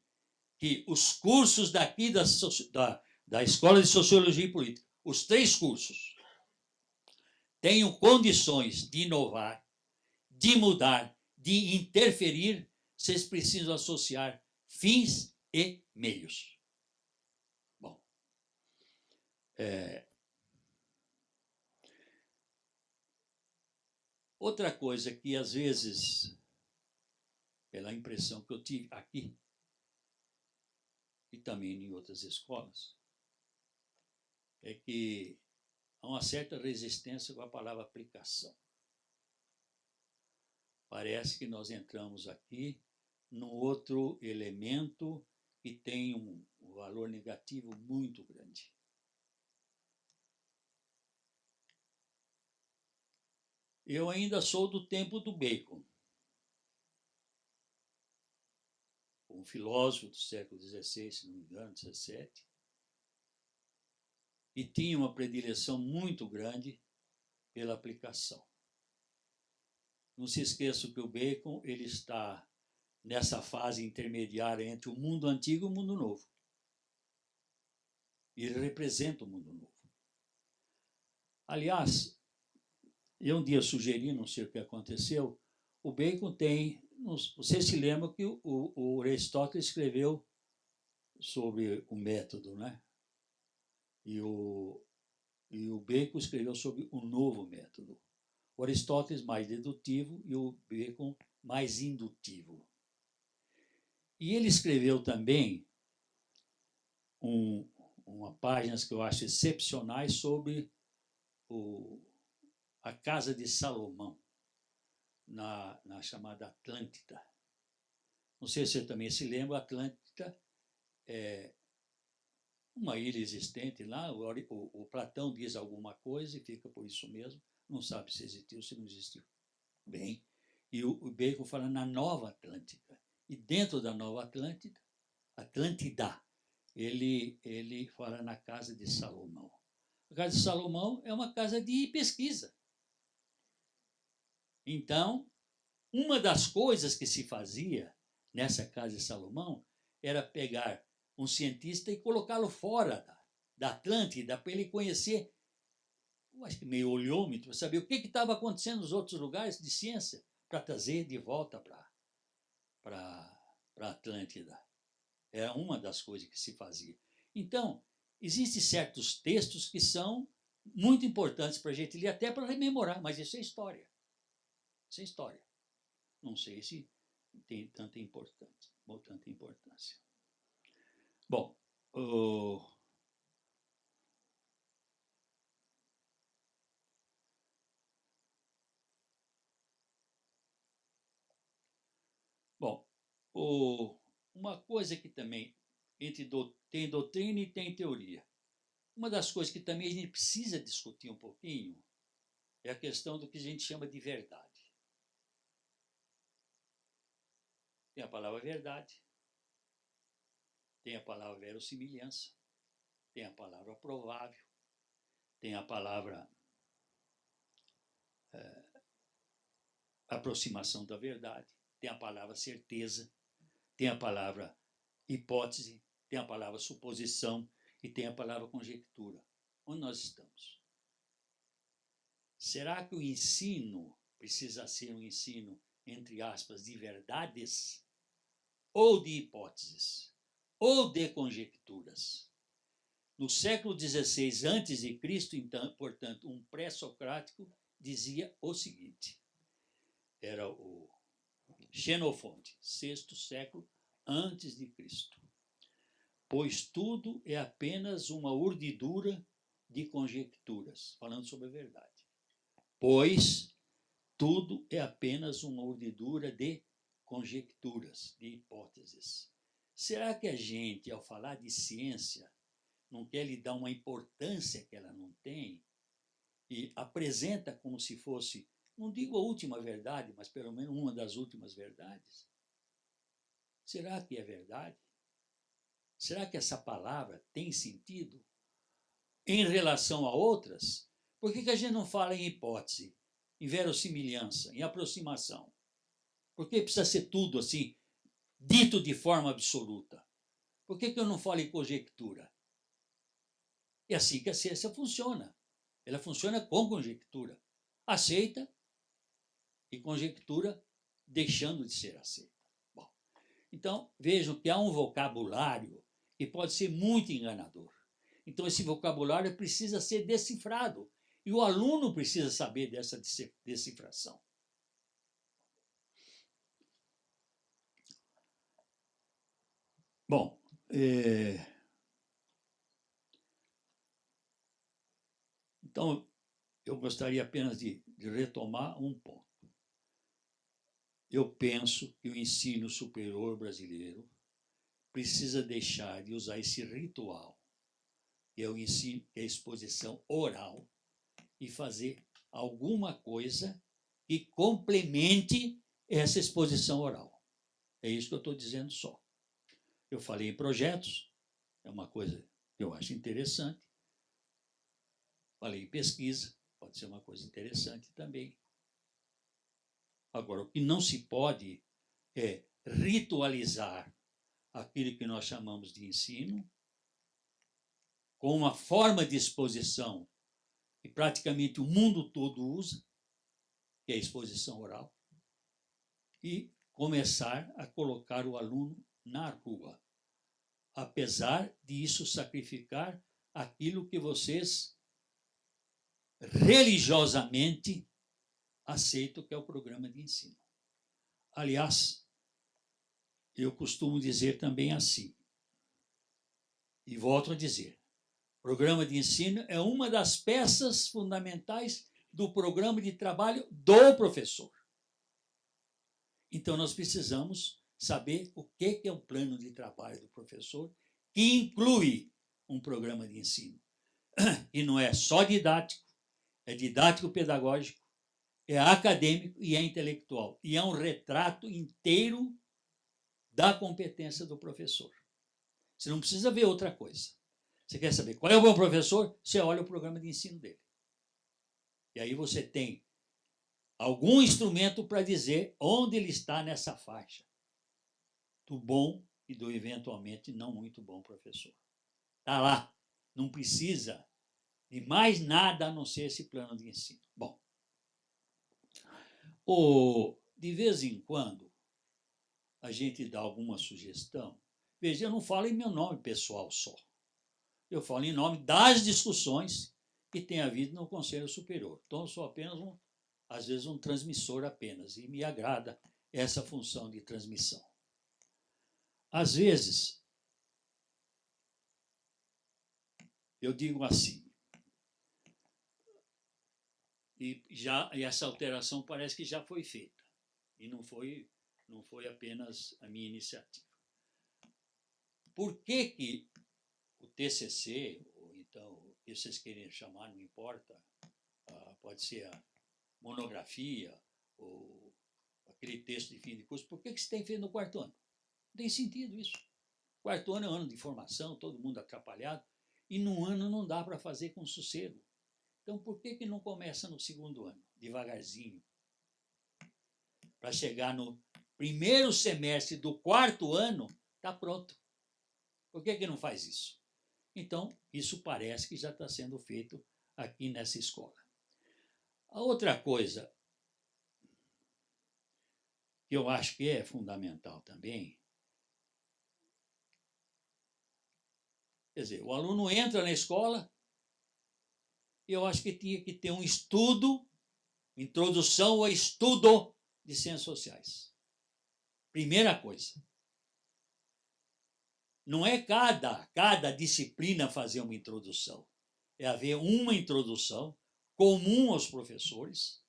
que os cursos daqui da Escola de Sociologia e Política, os 3 cursos, tenham condições de inovar, de mudar, de interferir, vocês precisam associar fins e meios. Bom, outra coisa que, às vezes, pela impressão que eu tive aqui, e também em outras escolas, é que há uma certa resistência com a palavra aplicação. Parece que nós entramos aqui num outro elemento que tem um valor negativo muito grande. Eu ainda sou do tempo do Bacon, um filósofo do século XVI, se não me engano, XVII, e tinha uma predileção muito grande pela aplicação. Não se esqueça que o Bacon ele está nessa fase intermediária entre o mundo antigo e o mundo novo. E ele representa o mundo novo. Aliás, eu um dia sugeri, não sei o que aconteceu, o Bacon tem... Você se lembra que o Aristóteles escreveu sobre o método, né? E o Bacon escreveu sobre o novo método. O Aristóteles mais dedutivo e o Bacon mais indutivo. E ele escreveu também uma página que eu acho excepcionais sobre a casa de Salomão, na chamada Atlântida. Não sei se você também se lembra, a Atlântida é uma ilha existente lá, o Platão diz alguma coisa e fica por isso mesmo, não sabe se existiu, se não existiu. Bem, e o Bacon fala na Nova Atlântida. E dentro da Nova Atlântida, ele fala na Casa de Salomão. A Casa de Salomão é uma casa de pesquisa. Então, uma das coisas que se fazia nessa Casa de Salomão era pegar um cientista e colocá-lo fora da Atlântida para ele conhecer, eu acho que meio olhômetro, saber o que estava acontecendo nos outros lugares de ciência, para trazer de volta para a Atlântida. Era uma das coisas que se fazia. Então, existem certos textos que são muito importantes para a gente ler, até para rememorar, mas isso é história. Isso é história. Não sei se tem tanta importância. Bom, uma coisa que também tem doutrina e tem teoria. Uma das coisas que também a gente precisa discutir um pouquinho é a questão do que a gente chama de verdade. Tem a palavra verdade, tem a palavra verossimilhança, tem a palavra provável, tem a palavra aproximação da verdade, tem a palavra certeza, tem a palavra hipótese, tem a palavra suposição e tem a palavra conjectura. Onde nós estamos? Será que o ensino precisa ser um ensino, entre aspas, de verdades, ou de hipóteses, ou de conjecturas? No século XVI a.C., então, portanto, um pré-socrático dizia o seguinte, era o Xenofonte, VI século antes de Cristo. Pois tudo é apenas uma urdidura de conjecturas, falando sobre a verdade. Pois tudo é apenas uma urdidura de conjecturas, de hipóteses. Será que a gente, ao falar de ciência, não quer lhe dar uma importância que ela não tem e apresenta como se fosse, não digo a última verdade, mas pelo menos uma das últimas verdades? Será que é verdade? Será que essa palavra tem sentido em relação a outras? Por que a gente não fala em hipótese, em verossimilhança, em aproximação? Por que precisa ser tudo assim, dito de forma absoluta? Por que eu não falo em conjectura? É assim que a ciência funciona. Ela funciona com conjectura. Aceita e conjectura deixando de ser aceita. Bom, então, vejam que há um vocabulário que pode ser muito enganador. Então, esse vocabulário precisa ser decifrado. E o aluno precisa saber dessa decifração. Bom, então, eu gostaria apenas de retomar um ponto. Eu penso que o ensino superior brasileiro precisa deixar de usar esse ritual, que é o ensino, que é a exposição oral, e fazer alguma coisa que complemente essa exposição oral. É isso que eu estou dizendo só. Eu falei em projetos, é uma coisa que eu acho interessante. Falei em pesquisa, pode ser uma coisa interessante também. Agora, o que não se pode é ritualizar aquilo que nós chamamos de ensino com uma forma de exposição que praticamente o mundo todo usa, que é a exposição oral, e começar a colocar o aluno na rua, apesar de isso sacrificar aquilo que vocês religiosamente aceitam, que é o programa de ensino. Aliás, eu costumo dizer também assim, e volto a dizer, programa de ensino é uma das peças fundamentais do programa de trabalho do professor. Então, nós precisamos saber o que é o plano de trabalho do professor, que inclui um programa de ensino. E não é só didático, é didático-pedagógico, é acadêmico e é intelectual. E é um retrato inteiro da competência do professor. Você não precisa ver outra coisa. Você quer saber qual é o bom professor? Você olha o programa de ensino dele. E aí você tem algum instrumento para dizer onde ele está nessa faixa do bom e do eventualmente não muito bom professor. Está lá. Não precisa de mais nada a não ser esse plano de ensino. Bom, de vez em quando a gente dá alguma sugestão. Veja, eu não falo em meu nome pessoal só. Eu falo em nome das discussões que tem havido no Conselho Superior. Então, eu sou apenas, às vezes, um transmissor apenas, e me agrada essa função de transmissão. Às vezes, eu digo assim, e essa alteração parece que já foi feita, e não foi apenas a minha iniciativa. Por que o TCC, ou então o que vocês querem chamar, não importa, pode ser a monografia ou aquele texto de fim de curso, por que você tem feito no quarto ano? Não tem sentido isso. Quarto ano é um ano de formação, todo mundo atrapalhado, e num ano não dá para fazer com sossego. Então, por que não começa no segundo ano, devagarzinho, para chegar no primeiro semestre do quarto ano, está pronto? Por que não faz isso? Então, isso parece que já está sendo feito aqui nessa escola. A outra coisa que eu acho que é fundamental também, quer dizer, o aluno entra na escola, e eu acho que tinha que ter um estudo, introdução ao estudo de ciências sociais. Primeira coisa. Não é cada disciplina fazer uma introdução. É haver uma introdução comum aos professores,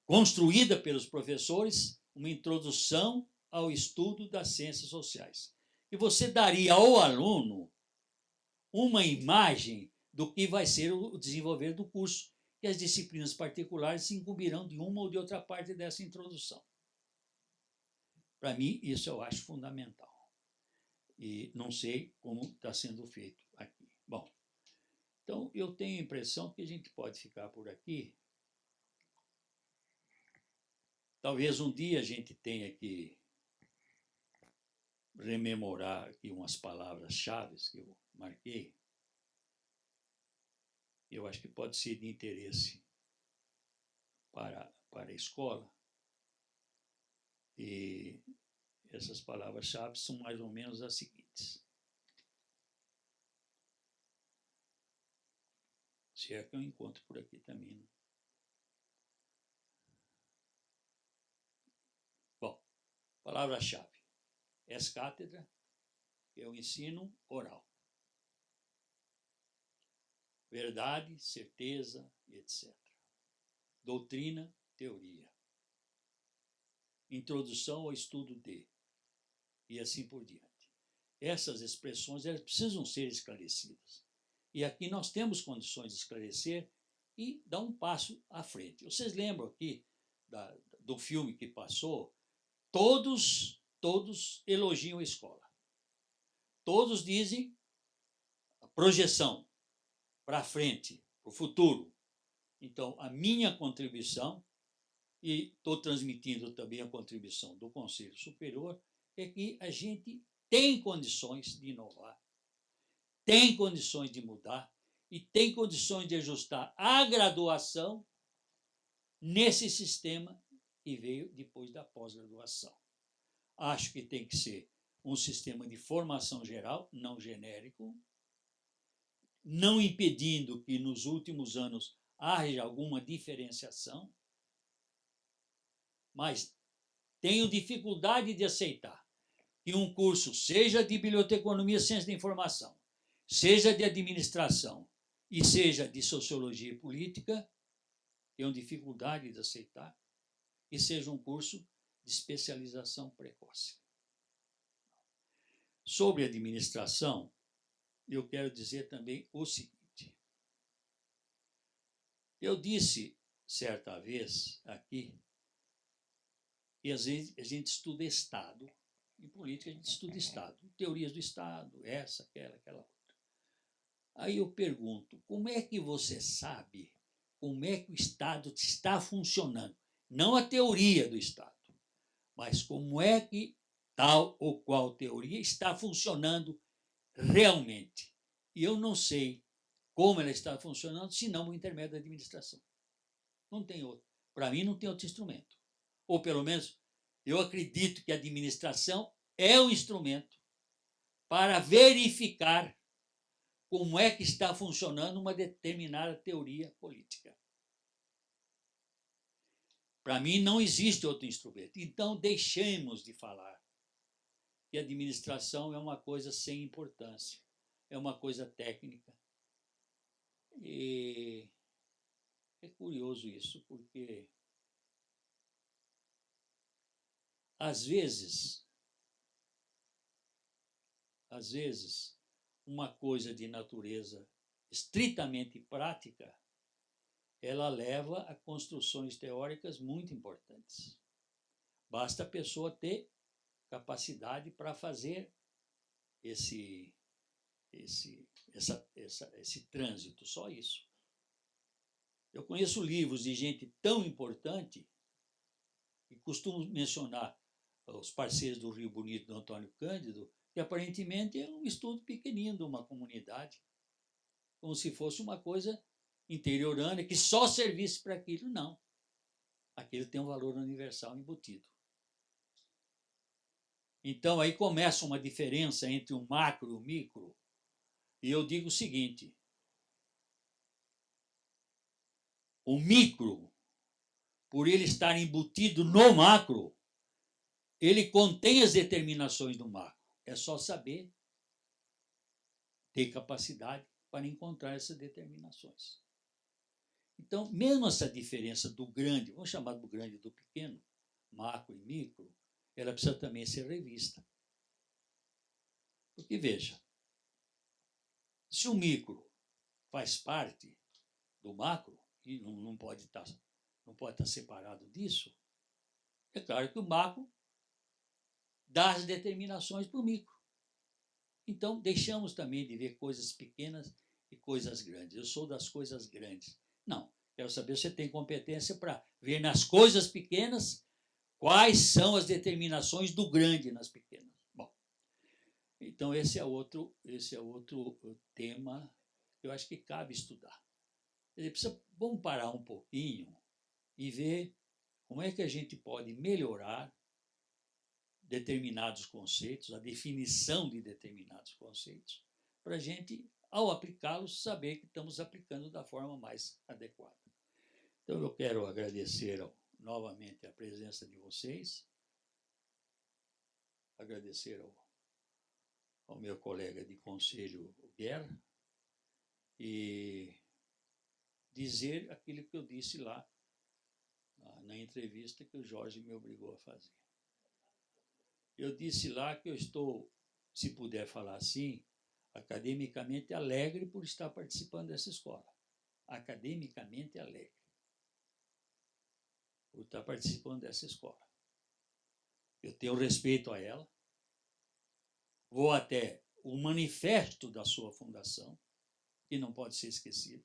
construída pelos professores, uma introdução ao estudo das ciências sociais. E você daria ao aluno uma imagem do que vai ser o desenvolver do curso. E as disciplinas particulares se incumbirão de uma ou de outra parte dessa introdução. Para mim, isso eu acho fundamental. E não sei como está sendo feito aqui. Bom, então eu tenho a impressão que a gente pode ficar por aqui. Talvez um dia a gente tenha que rememorar aqui umas palavras-chave que eu marquei. Eu acho que pode ser de interesse para a escola. E essas palavras-chave são mais ou menos as seguintes. Se é que eu encontro por aqui também. Né? Bom, palavra-chave. Ex-cátedra, que é o ensino oral. Verdade, certeza, etc. Doutrina, teoria. Introdução ao estudo de, e assim por diante. Essas expressões elas precisam ser esclarecidas. E aqui nós temos condições de esclarecer e dar um passo à frente. Vocês lembram aqui do filme que passou? Todos elogiam a escola. Todos dizem a projeção para frente, para o futuro. Então, a minha contribuição, e estou transmitindo também a contribuição do Conselho Superior, é que a gente tem condições de inovar, tem condições de mudar e tem condições de ajustar a graduação nesse sistema que veio depois da pós-graduação. Acho que tem que ser um sistema de formação geral, não genérico, não impedindo que nos últimos anos haja alguma diferenciação, mas tenho dificuldade de aceitar que um curso, seja de biblioteconomia e ciência da informação, seja de administração e seja de sociologia e política, tenho dificuldade de aceitar, e seja um curso de especialização precoce. Sobre administração, eu quero dizer também o seguinte. Eu disse certa vez aqui que às vezes a gente estuda Estado. Em política a gente estuda Estado, teorias do Estado, essa, aquela outra. Aí eu pergunto, como é que você sabe como é que o Estado está funcionando? Não a teoria do Estado, mas como é que tal ou qual teoria está funcionando realmente. E eu não sei como ela está funcionando, senão por intermédio da administração. Não tem outro. Para mim, não tem outro instrumento. Ou, pelo menos, eu acredito que a administração é o instrumento para verificar como é que está funcionando uma determinada teoria política. Para mim, não existe outro instrumento. Então, deixemos de falar que a administração é uma coisa sem importância, é uma coisa técnica. E é curioso isso, porque às vezes, uma coisa de natureza estritamente prática, ela leva a construções teóricas muito importantes. Basta a pessoa ter capacidade para fazer esse trânsito, só isso. Eu conheço livros de gente tão importante, e costumo mencionar os parceiros do Rio Bonito, do Antônio Cândido, que aparentemente é um estudo pequenino de uma comunidade, como se fosse uma coisa interiorânea, que só servisse para aquilo. Não. Aquilo tem um valor universal embutido. Então, aí começa uma diferença entre o macro e o micro, e eu digo o seguinte: o micro, por ele estar embutido no macro, ele contém as determinações do macro. É só saber ter capacidade para encontrar essas determinações. Então, mesmo essa diferença do grande, vamos chamar do grande e do pequeno, macro e micro, ela precisa também ser revista. Porque, veja, se o micro faz parte do macro, e não pode estar separado disso, é claro que o macro dá as determinações para o micro. Então, deixamos também de ver coisas pequenas e coisas grandes. Eu sou das coisas grandes. Não, quero saber se você tem competência para ver nas coisas pequenas quais são as determinações do grande nas pequenas. Bom, então esse é outro tema que eu acho que cabe estudar. Vamos parar um pouquinho e ver como é que a gente pode melhorar determinados conceitos, a definição de determinados conceitos, para a gente, ao aplicá-los, saber que estamos aplicando da forma mais adequada. Então, eu quero agradecer novamente a presença de vocês, agradecer ao meu colega de conselho, Guerra, e dizer aquilo que eu disse lá na entrevista que o Jorge me obrigou a fazer. Eu disse lá que eu estou, se puder falar assim, academicamente alegre por estar participando dessa escola. Academicamente alegre por estar participando dessa escola. Eu tenho respeito a ela. Vou até o manifesto da sua fundação, que não pode ser esquecido.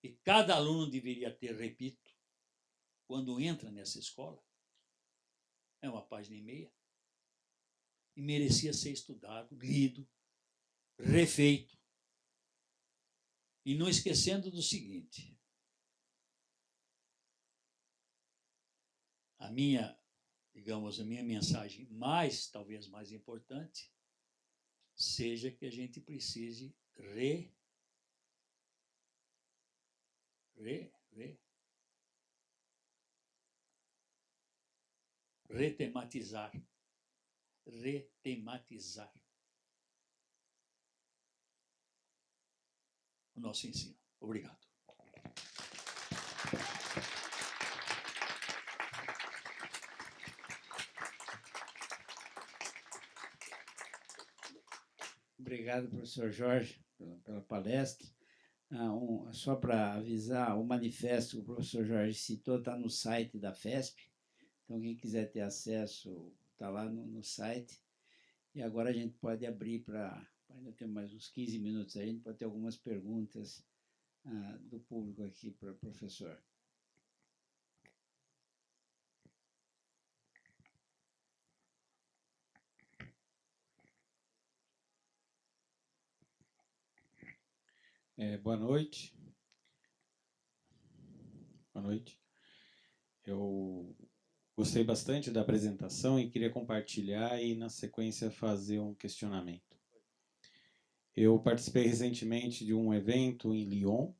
E cada aluno deveria ter, repito, quando entra nessa escola, é uma página e meia, e merecia ser estudado, lido, refeito. E não esquecendo do seguinte: a minha mensagem talvez mais importante, seja que a gente precise retematizar o nosso ensino. Obrigado. Obrigado. obrigado, professor Jorge, pela palestra. Só para avisar, o manifesto que o professor Jorge citou está no site da FESP, então quem quiser ter acesso está lá no site. E agora a gente pode abrir ainda tem mais uns 15 minutos, a gente pode ter algumas perguntas do público aqui para o professor. Boa noite. Boa noite. Eu gostei bastante da apresentação e queria compartilhar e, na sequência, fazer um questionamento. Eu participei recentemente de um evento em Lyon,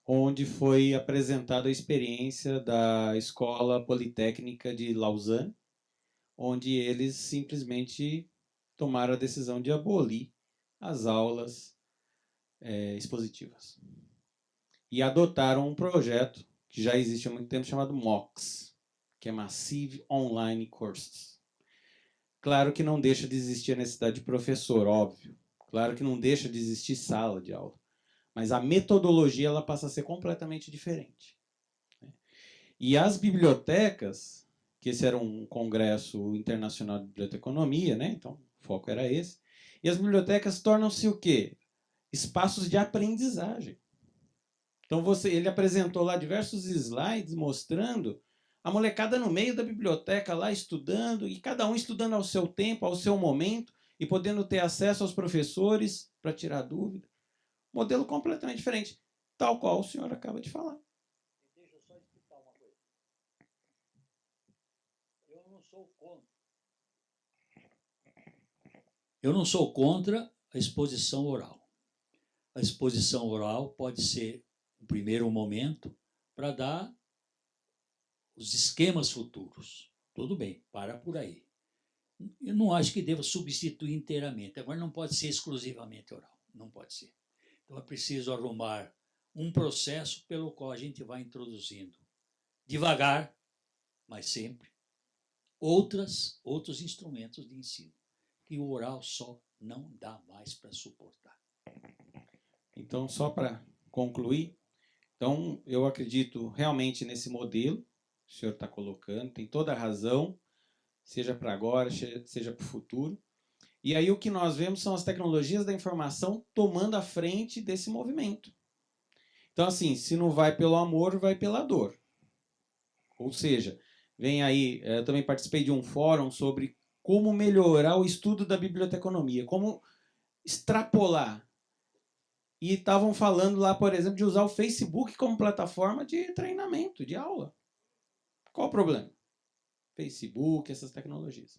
onde foi apresentada a experiência da Escola Politécnica de Lausanne, onde eles simplesmente tomaram a decisão de abolir as aulas expositivas. E adotaram um projeto que já existe há muito tempo chamado MOOCs, que é Massive Online Courses. Claro que não deixa de existir a necessidade de professor, óbvio. Claro que não deixa de existir sala de aula. Mas a metodologia ela passa a ser completamente diferente. E as bibliotecas, que esse era um congresso internacional de biblioteconomia, né? Então o foco era esse. E as bibliotecas tornam-se o quê? Espaços de aprendizagem. Então ele apresentou lá diversos slides mostrando a molecada no meio da biblioteca lá estudando, e cada um estudando ao seu tempo, ao seu momento, e podendo ter acesso aos professores para tirar dúvida. Modelo completamente diferente, tal qual o senhor acaba de falar. Deixa eu só explicar uma coisa. Eu não sou contra. Eu não sou contra a exposição oral. A exposição oral pode ser um primeiro momento para dar os esquemas futuros. Tudo bem, para por aí. Eu não acho que deva substituir inteiramente. Agora não pode ser exclusivamente oral. Não pode ser. Então é preciso arrumar um processo pelo qual a gente vai introduzindo devagar, mas sempre, outros instrumentos de ensino, que o oral só não dá mais para suportar. Então, só para concluir, então, eu acredito realmente nesse modelo que o senhor está colocando, tem toda a razão, seja para agora, seja para o futuro. E aí o que nós vemos são as tecnologias da informação tomando a frente desse movimento. Então, assim, se não vai pelo amor, vai pela dor. Ou seja, vem aí, eu também participei de um fórum sobre como melhorar o estudo da biblioteconomia, como extrapolar. E estavam falando lá, por exemplo, de usar o Facebook como plataforma de treinamento, de aula. Qual o problema? Facebook, essas tecnologias.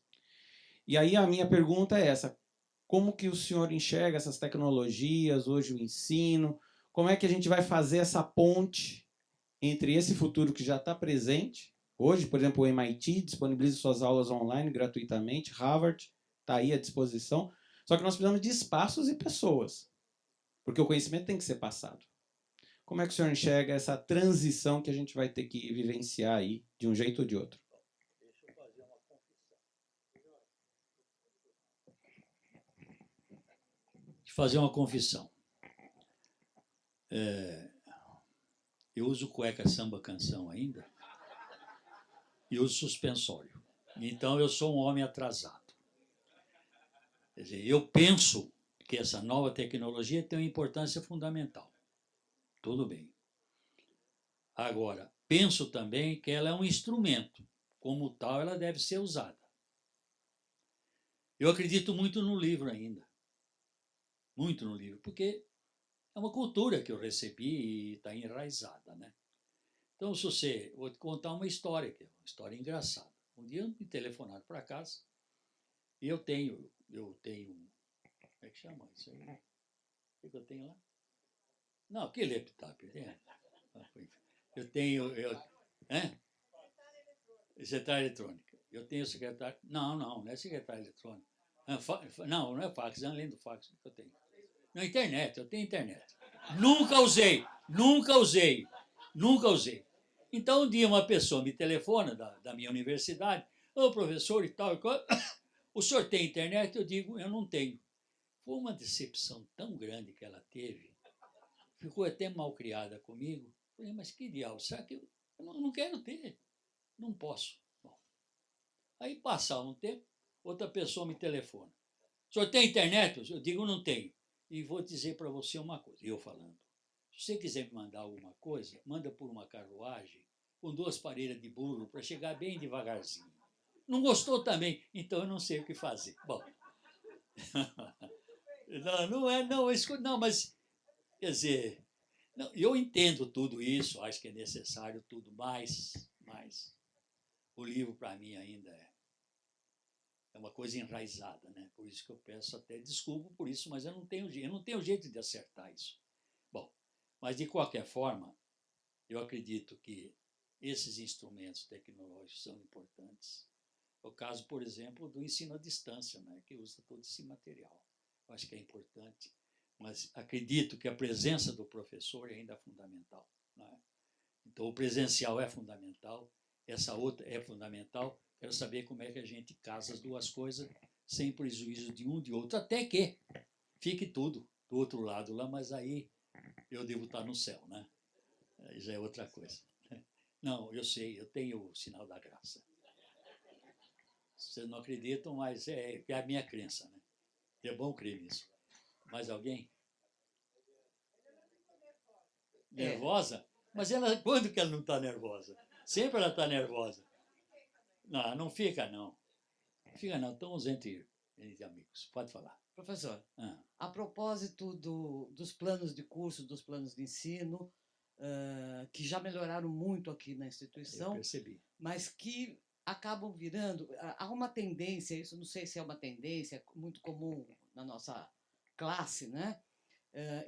E aí a minha pergunta é essa: como que o senhor enxerga essas tecnologias, hoje o ensino? Como é que a gente vai fazer essa ponte entre esse futuro que já está presente? Hoje, por exemplo, o MIT disponibiliza suas aulas online gratuitamente, Harvard está aí à disposição, só que nós precisamos de espaços e pessoas, porque o conhecimento tem que ser passado. Como é que o senhor enxerga essa transição que a gente vai ter que vivenciar aí, de um jeito ou de outro? Deixa eu fazer uma confissão. Fazer uma confissão. Eu uso cueca samba canção ainda e uso suspensório. Então eu sou um homem atrasado. Quer dizer, eu penso que essa nova tecnologia tem uma importância fundamental. Tudo bem. Agora, penso também que ela é um instrumento. Como tal, ela deve ser usada. Eu acredito muito no livro ainda. Muito no livro, porque é uma cultura que eu recebi e está enraizada, né? Então, se você... Vou te contar uma história, que é uma história engraçada. Um dia me telefonaram para casa e eu tenho... Como é que chama isso aí? O que eu tenho lá? Não, que laptop? Eu tenho... Secretária eletrônica. Eu tenho secretária... Não é secretária eletrônica. Não é fax, além do fax que eu tenho. Não, internet, eu tenho internet. Nunca usei. Então, um dia uma pessoa me telefona da minha universidade, ô professor e tal, o senhor tem internet? Eu digo, eu não tenho. foi uma decepção tão grande que ela teve, ficou até mal criada comigo. Falei, mas que diabo, será que eu não quero ter? Não posso. Bom, aí passar um tempo, outra pessoa me telefona. O senhor tem internet? Eu digo, não tenho. E vou dizer para você uma coisa, eu falando. Se você quiser me mandar alguma coisa, manda por uma carruagem com 2 parelhas de burro para chegar bem devagarzinho. Não gostou também? Então eu não sei o que fazer. Bom, não, mas, quer dizer, não, eu entendo tudo isso, acho que é necessário tudo, mas o livro para mim ainda é uma coisa enraizada, né? Por isso que eu peço até desculpa por isso, mas eu não tenho jeito de acertar isso. Bom, mas de qualquer forma, eu acredito que esses instrumentos tecnológicos são importantes. O caso, por exemplo, do ensino à distância, né, que usa todo esse material. Eu acho que é importante, mas acredito que a presença do professor é ainda fundamental. Né? Então, o presencial é fundamental, essa outra é fundamental. Quero saber como é que a gente casa as duas coisas sem prejuízo de um de outro, até que fique tudo do outro lado lá, mas aí eu devo estar no céu, né? Aí já é outra coisa. Não, eu sei, eu tenho o sinal da graça. Vocês não acreditam, mas é a minha crença, né? É bom crer nisso. Mais alguém? Nervosa? Mas ela, quando que ela não está nervosa? Sempre ela está nervosa. Não, não fica, não. Não fica, não. Estamos entre amigos. Pode falar. Professor, a propósito dos planos de curso, dos planos de ensino, que já melhoraram muito aqui na instituição, eu percebi, mas que acabam virando... Há uma tendência, isso não sei se é uma tendência muito comum na nossa classe, né?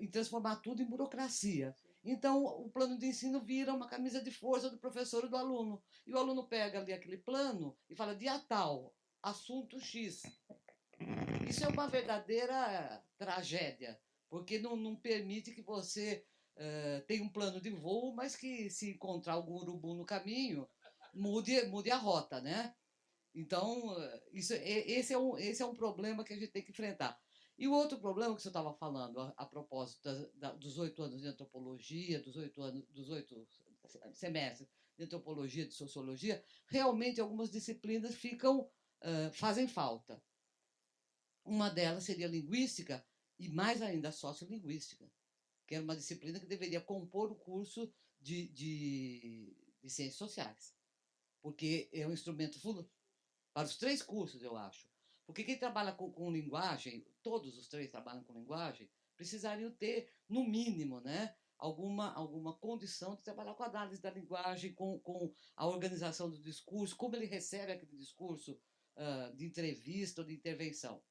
Em transformar tudo em burocracia. Então, o plano de ensino vira uma camisa de força do professor e do aluno. E o aluno pega ali aquele plano e fala, dia tal, assunto X. Isso é uma verdadeira tragédia, porque não permite que você tenha um plano de voo, mas que, se encontrar algum urubu no caminho, mude a rota, né? Então, esse é um problema que a gente tem que enfrentar. E o outro problema que você estava falando, a propósito dos 8 anos de antropologia, dos 8 semestres de antropologia, de sociologia, realmente algumas disciplinas fazem falta. Uma delas seria linguística e, mais ainda, sociolinguística, que era uma disciplina que deveria compor o curso de ciências sociais, porque é um instrumento para os 3 cursos, eu acho. Porque quem trabalha com linguagem, todos os 3 trabalham com linguagem, precisariam ter, no mínimo, né, alguma condição de trabalhar com a análise da linguagem, com a organização do discurso, como ele recebe aquele discurso de entrevista ou de intervenção.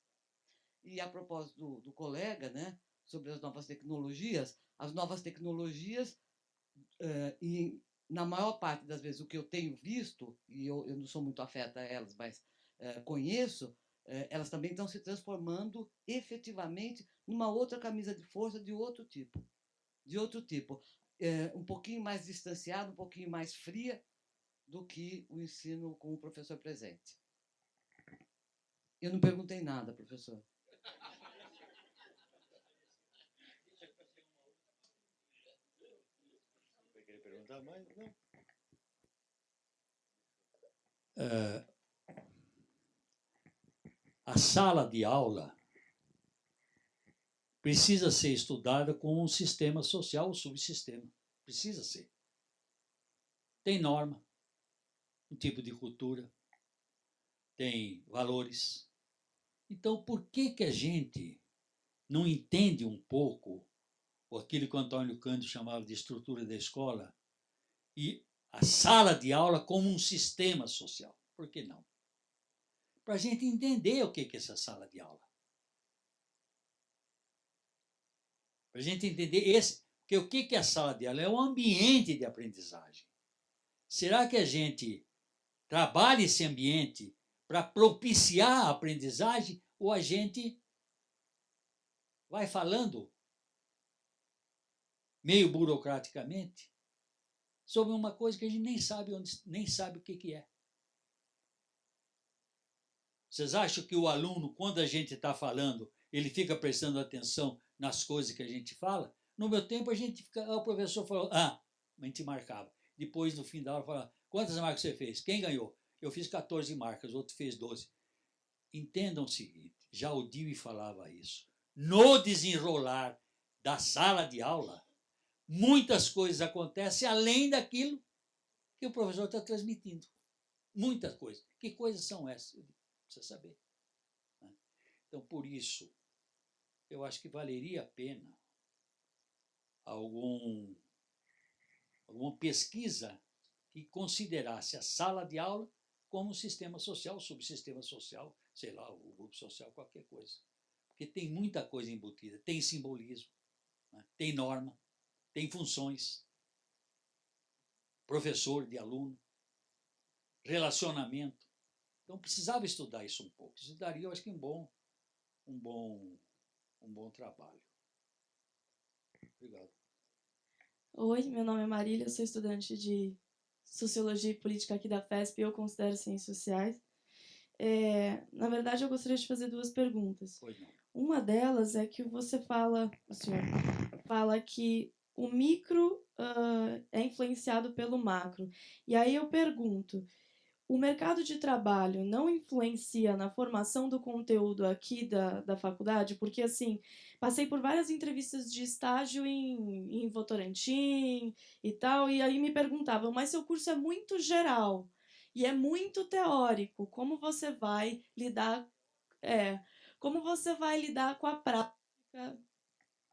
E a propósito do colega, né, sobre as novas tecnologias, e na maior parte das vezes o que eu tenho visto, e eu não sou muito afeta a elas, mas conheço, elas também estão se transformando efetivamente numa outra camisa de força de outro tipo. Um pouquinho mais distanciado, um pouquinho mais fria do que o ensino com o professor presente. Eu não perguntei nada, professor. Vai querer perguntar mais? Não. A sala de aula precisa ser estudada com um sistema social, um subsistema. Precisa ser. Tem norma, um tipo de cultura, tem valores. Então, por que a gente não entende um pouco aquilo que o Antônio Cândido chamava de estrutura da escola e a sala de aula como um sistema social? Por que não? Para a gente entender o que é essa sala de aula. Para a gente entender porque o que é a sala de aula? É um ambiente de aprendizagem. Será que a gente trabalha esse ambiente para propiciar a aprendizagem ou a gente vai falando meio burocraticamente sobre uma coisa que a gente nem sabe o que é? Vocês acham que o aluno, quando a gente está falando ele fica prestando atenção nas coisas que a gente fala. No meu tempo, a gente fica, o professor falou, a gente marcava. Depois, no fim da aula, falava, quantas marcas você fez? Quem ganhou? Eu fiz 14 marcas, o outro fez 12. Entendam o seguinte, já o Dewey falava isso. No desenrolar da sala de aula, muitas coisas acontecem além daquilo que o professor está transmitindo. Muitas coisas. Que coisas são essas? Precisa saber. Então, por isso, eu acho que valeria a pena alguma pesquisa que considerasse a sala de aula como um sistema social, subsistema social, sei lá, o grupo social, qualquer coisa. Porque tem muita coisa embutida. Tem simbolismo, né? Tem norma, tem funções, professor de aluno, relacionamento. Então, precisava estudar isso um pouco. Isso daria, eu acho que, um bom trabalho. Obrigado. Oi, meu nome é Marília, eu sou estudante de Sociologia e Política aqui da FESP e eu considero Ciências Sociais. Na verdade, eu gostaria de fazer 2 perguntas. Pois não. Uma delas é que o senhor fala que o micro é influenciado pelo macro. E aí eu pergunto, o mercado de trabalho não influencia na formação do conteúdo aqui da faculdade? Porque, assim, passei por várias entrevistas de estágio em Votorantim e tal, e aí me perguntavam, mas seu curso é muito geral e é muito teórico, como você vai lidar com a prática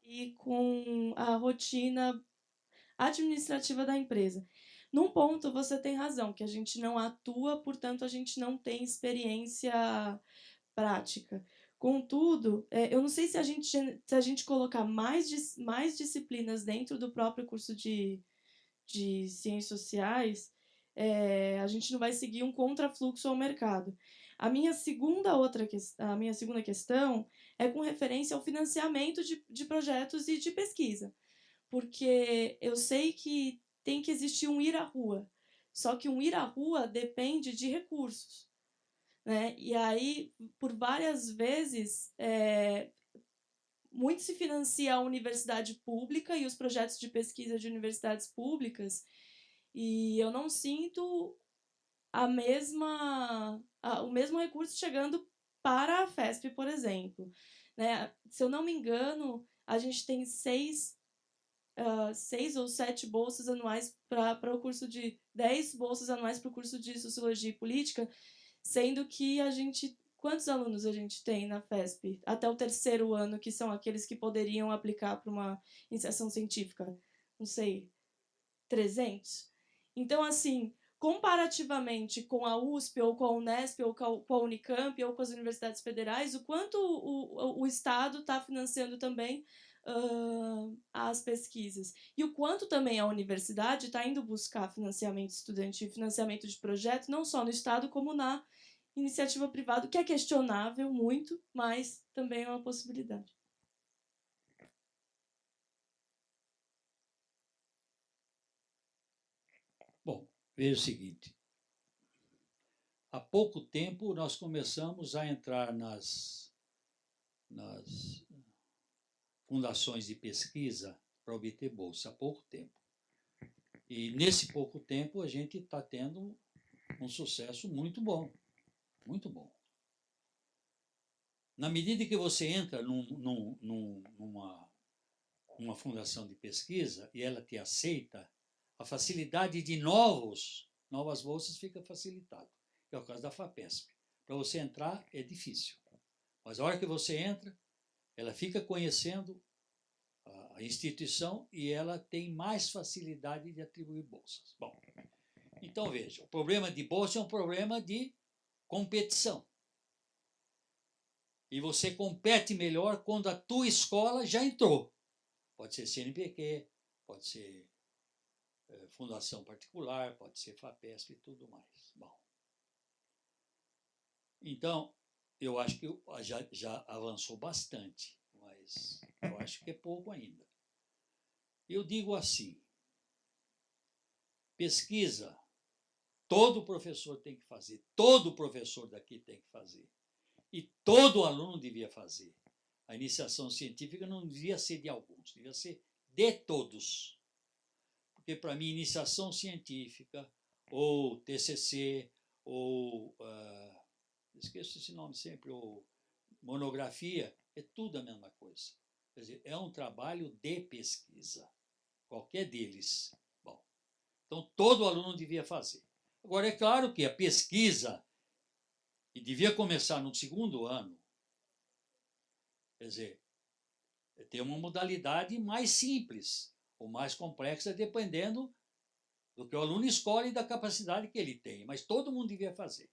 e com a rotina administrativa da empresa? Num ponto, você tem razão, que a gente não atua, portanto, a gente não tem experiência prática. Contudo, eu não sei se a gente colocar mais disciplinas dentro do próprio curso de Ciências Sociais, a gente não vai seguir um contrafluxo ao mercado. A minha segunda questão é com referência ao financiamento de projetos e de pesquisa, porque eu sei que tem que existir um ir à rua, só que um ir à rua depende de recursos, né? E aí, por várias vezes, muito se financia a universidade pública e os projetos de pesquisa de universidades públicas, e eu não sinto o mesmo recurso chegando para a FESP, por exemplo, né? Se eu não me engano, a gente tem 6 ou 7 bolsas anuais para o curso 10 bolsas anuais para o curso de Sociologia e Política, sendo que a gente... Quantos alunos a gente tem na FESP? Até o 3º ano, que são aqueles que poderiam aplicar para uma iniciação científica? Não sei, 300? Então, assim, comparativamente com a USP, ou com a Unesp, ou com a Unicamp, ou com as universidades federais, o quanto o Estado está financiando também as pesquisas. E o quanto também a universidade está indo buscar financiamento estudantil, financiamento de projeto, não só no Estado, como na iniciativa privada, que é questionável muito, mas também é uma possibilidade. Bom, veja o seguinte. Há pouco tempo nós começamos a entrar nas fundações de pesquisa para obter bolsa, há pouco tempo. E nesse pouco tempo a gente está tendo um sucesso muito bom, muito bom. Na medida que você entra numa fundação de pesquisa e ela te aceita, a facilidade de novas bolsas fica facilitada. É o caso da FAPESP. Para você entrar é difícil, mas a hora que você entra, ela fica conhecendo a instituição e ela tem mais facilidade de atribuir bolsas. Bom, então veja, o problema de bolsa é um problema de competição. E você compete melhor quando a tua escola já entrou. Pode ser CNPq, pode ser fundação particular, pode ser FAPESP e tudo mais. Bom, então, eu acho que já avançou bastante, mas eu acho que é pouco ainda. Eu digo assim, pesquisa, todo professor tem que fazer, todo professor daqui tem que fazer, e todo aluno devia fazer. A iniciação científica não devia ser de alguns, devia ser de todos. Porque, para mim, iniciação científica, ou TCC, ou, esqueço esse nome sempre, ou monografia, é tudo a mesma coisa. Quer dizer, é um trabalho de pesquisa, qualquer deles. Bom, então, todo aluno devia fazer. Agora, é claro que a pesquisa, que devia começar no segundo ano, quer dizer, tem uma modalidade mais simples ou mais complexa, dependendo do que o aluno escolhe e da capacidade que ele tem, mas todo mundo devia fazer.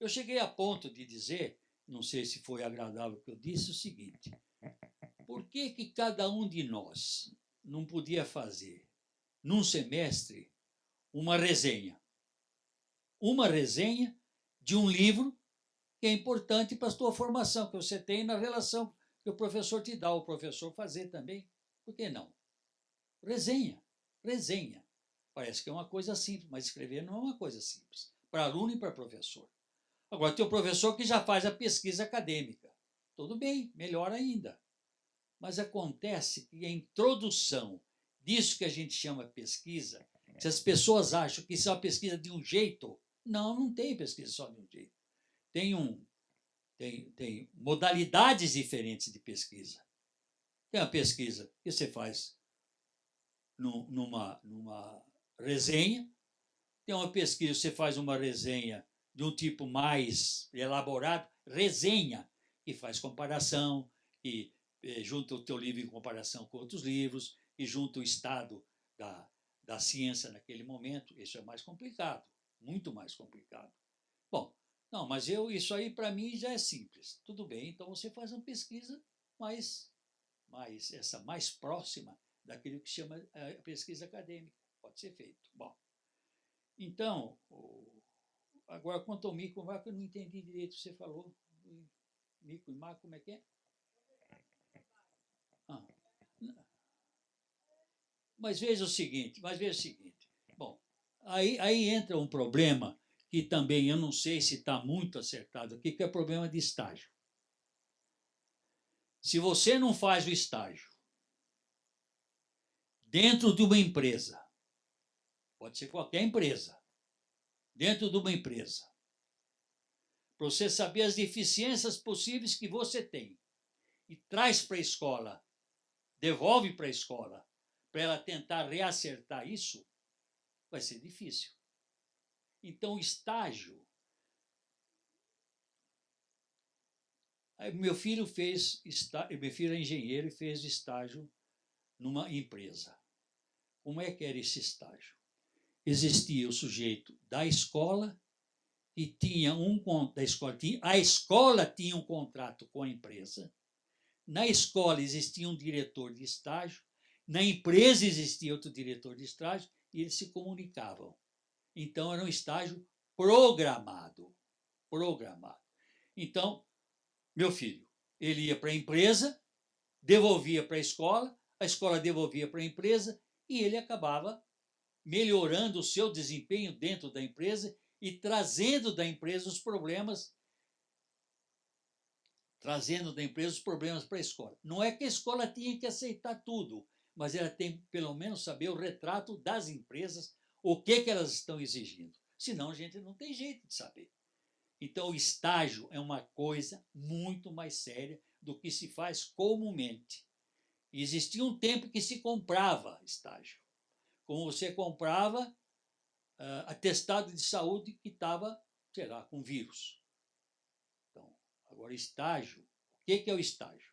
Eu cheguei a ponto de dizer, não sei se foi agradável o que eu disse, o seguinte: por que que cada um de nós não podia fazer, num semestre, uma resenha? Uma resenha de um livro que é importante para a sua formação, que você tem na relação que o professor te dá, o professor fazer também. Por que não? Resenha, resenha. Parece que é uma coisa simples, mas escrever não é uma coisa simples, para aluno e para professor. Agora, tem o professor que já faz a pesquisa acadêmica. Tudo bem, melhor ainda. Mas acontece que a introdução disso que a gente chama pesquisa, se as pessoas acham que isso é uma pesquisa de um jeito, não tem pesquisa só de um jeito. Tem modalidades diferentes de pesquisa. Tem uma pesquisa que você faz numa resenha, tem uma pesquisa que você faz uma resenha de um tipo mais elaborado, resenha, que faz comparação, que junta o teu livro em comparação com outros livros, e junta o estado da ciência naquele momento. Isso é mais complicado, muito mais complicado. Bom, não, mas isso aí para mim já é simples. Tudo bem, então você faz uma pesquisa mais próxima daquilo que chama a pesquisa acadêmica. Pode ser feito. Bom, então, agora quanto ao mico e maco, eu não entendi direito o que você falou. Mico e maco, como é que é? Mas veja o seguinte, bom, aí entra um problema que também eu não sei se está muito acertado aqui, que é o problema de estágio. Se você não faz o estágio dentro de uma empresa, pode ser qualquer empresa, dentro de uma empresa, para você saber as deficiências possíveis que você tem, e traz para a escola, devolve para a escola, para ela tentar reacertar isso, vai ser difícil. Então, o estágio... Meu filho é engenheiro e fez estágio numa empresa. Como é que era esse estágio? Existia o sujeito da escola e tinha a escola tinha um contrato com a empresa. Na escola existia um diretor de estágio, na empresa existia outro diretor de estágio e eles se comunicavam. Então era um estágio programado. Então, meu filho, ele ia para a empresa, devolvia para a escola devolvia para a empresa e ele acabava melhorando o seu desempenho dentro da empresa e trazendo da empresa os problemas para a escola. Não é que a escola tinha que aceitar tudo, mas ela tem pelo menos saber o retrato das empresas, o que elas estão exigindo. Senão a gente não tem jeito de saber. Então, o estágio é uma coisa muito mais séria do que se faz comumente. E existia um tempo que se comprava estágio. Como você comprava atestado de saúde que estava, sei lá, com vírus. Então, agora, estágio. O que é o estágio?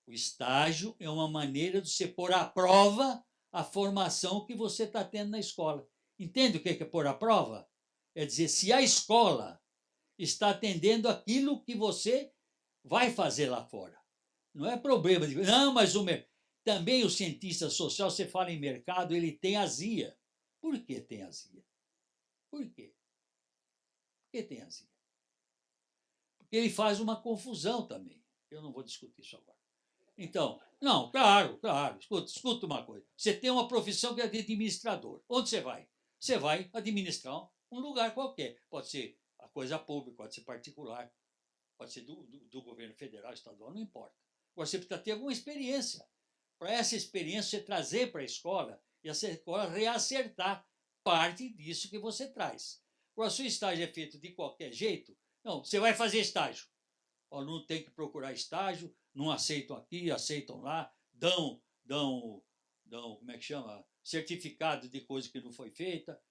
O estágio é uma maneira de você pôr à prova a formação que você está tendo na escola. Entende o que é pôr à prova? É dizer, se a escola está atendendo aquilo que você vai fazer lá fora. Não é problema de... Não, mas também o cientista social, você fala em mercado, ele tem azia. Por que tem azia? Por quê? Por que tem azia? Porque ele faz uma confusão também. Eu não vou discutir isso agora. Então, não, claro. Escuta uma coisa. Você tem uma profissão que é de administrador. Onde você vai? Você vai administrar um lugar qualquer. Pode ser a coisa pública, pode ser particular, pode ser do governo federal, estadual, não importa. Agora, você precisa ter alguma experiência. Para essa experiência, você trazer para a escola e essa escola reacertar parte disso que você traz. Agora, se o estágio é feito de qualquer jeito, não, você vai fazer estágio. O aluno tem que procurar estágio, não aceitam aqui, aceitam lá, dão como é que chama? Certificado de coisa que não foi feita.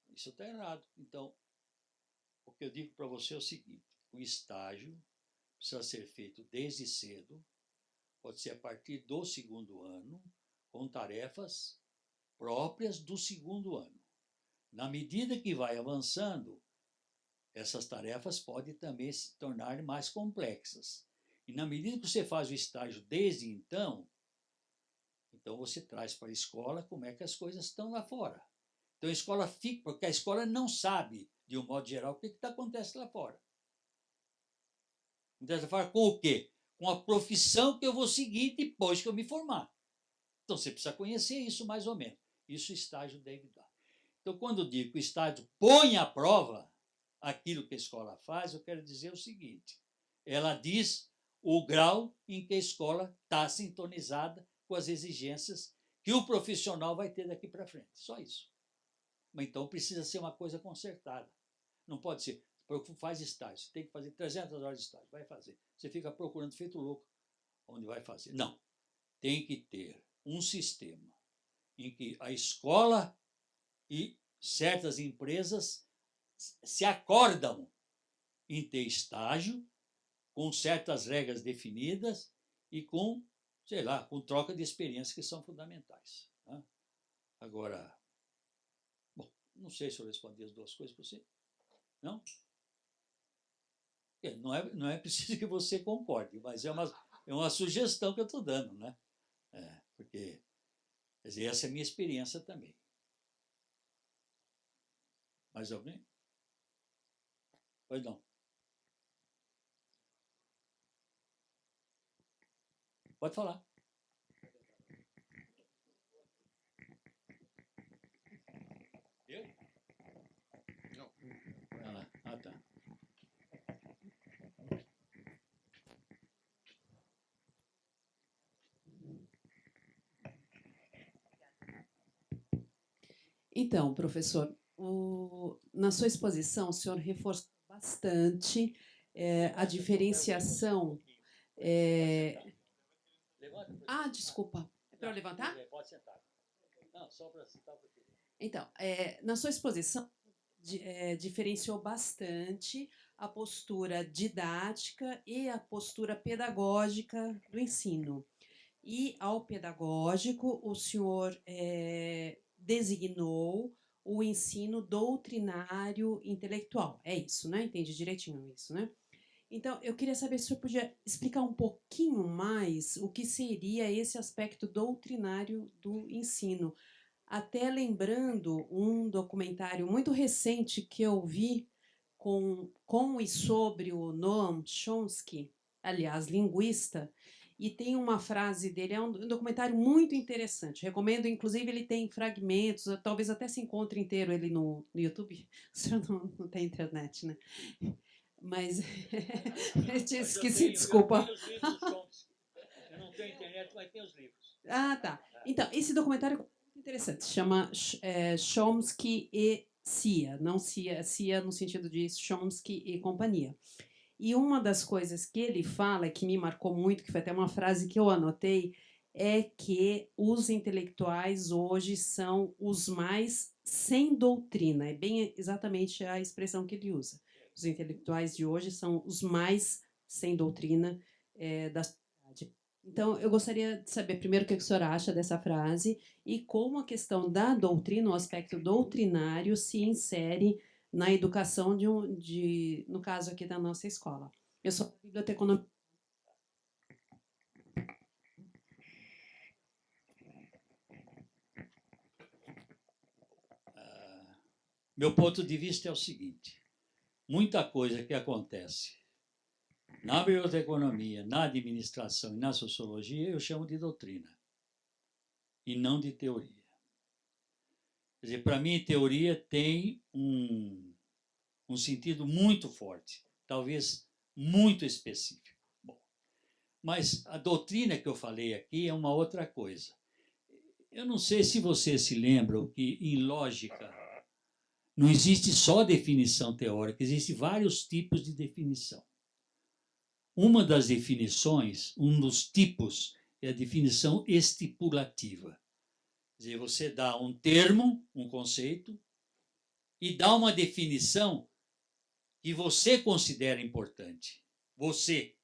Isso está errado. Então, o que eu digo para você é o seguinte: o estágio precisa ser feito desde cedo, pode ser a partir do segundo ano, com tarefas próprias do segundo ano. Na medida que vai avançando, essas tarefas podem também se tornar mais complexas. E na medida que você faz o estágio desde então você traz para a escola como é que as coisas estão lá fora. Então a escola fica, porque a escola não sabe, de um modo geral, o que acontece lá fora. Acontece lá fora com o quê? Com a profissão que eu vou seguir depois que eu me formar. Então você precisa conhecer isso mais ou menos. Isso o estágio deve dar. Então, quando eu digo que o estágio põe à prova aquilo que a escola faz, eu quero dizer o seguinte: ela diz o grau em que a escola está sintonizada com as exigências que o profissional vai ter daqui para frente. Só isso. Mas então precisa ser uma coisa concertada. Não pode ser, faz estágio, você tem que fazer 300 horas de estágio, vai fazer. Você fica procurando feito louco onde vai fazer. Não. Tem que ter um sistema em que a escola e certas empresas se acordam em ter estágio com certas regras definidas e com, sei lá, com troca de experiências que são fundamentais. Né? Agora, bom, não sei se eu respondi as duas coisas para você. Não? Não é preciso que você concorde, mas é uma sugestão que eu estou dando, né? Porque, quer dizer, essa é a minha experiência também. Mais alguém? Pois não. Pode falar. Eu? Não. Ah, tá. Então, professor, na sua exposição, o senhor reforçou bastante a diferenciação. Desculpa. É para eu levantar? Pode sentar. Não, só para citar o que. Então, na sua exposição, diferenciou bastante a postura didática e a postura pedagógica do ensino. E, ao pedagógico, o senhor designou o ensino doutrinário intelectual. É isso, né? Entendi direitinho isso, né? Então, eu queria saber se o senhor podia explicar um pouquinho mais o que seria esse aspecto doutrinário do ensino. Até lembrando um documentário muito recente que eu vi com e sobre o Noam Chomsky, aliás, linguista, e tem uma frase dele, é um documentário muito interessante. Recomendo, inclusive, ele tem fragmentos, talvez até se encontre inteiro ele no YouTube. O senhor não tem internet, né? Mas eu tinha esquecido, desculpa. Eu tenho os livros do Chomsky. Eu não tenho internet, mas tenho os livros. Ah, tá. Então, esse documentário é muito interessante. Se chama Chomsky e Cia. Não Cia no sentido de Chomsky e companhia. E uma das coisas que ele fala, que me marcou muito, que foi até uma frase que eu anotei, é que os intelectuais hoje são os mais sem doutrina. É bem exatamente a expressão que ele usa. Os intelectuais de hoje são os mais sem doutrina da sociedade. Então, eu gostaria de saber, primeiro, o que o senhor acha dessa frase e como a questão da doutrina, o aspecto doutrinário, se insere na educação no caso aqui da nossa escola. Eu sou biblioteconomista. Meu ponto de vista é o seguinte: muita coisa que acontece na biblioteconomia, na administração e na sociologia, eu chamo de doutrina, e não de teoria. Quer dizer, para mim, teoria tem um sentido muito forte, talvez muito específico. Bom, mas a doutrina que eu falei aqui é uma outra coisa. Eu não sei se vocês se lembram que, em lógica, não existe só definição teórica, existem vários tipos de definição. Uma das definições, um dos tipos, é a definição estipulativa. Quer dizer, você dá um termo, um conceito, e dá uma definição que você considera importante. Você.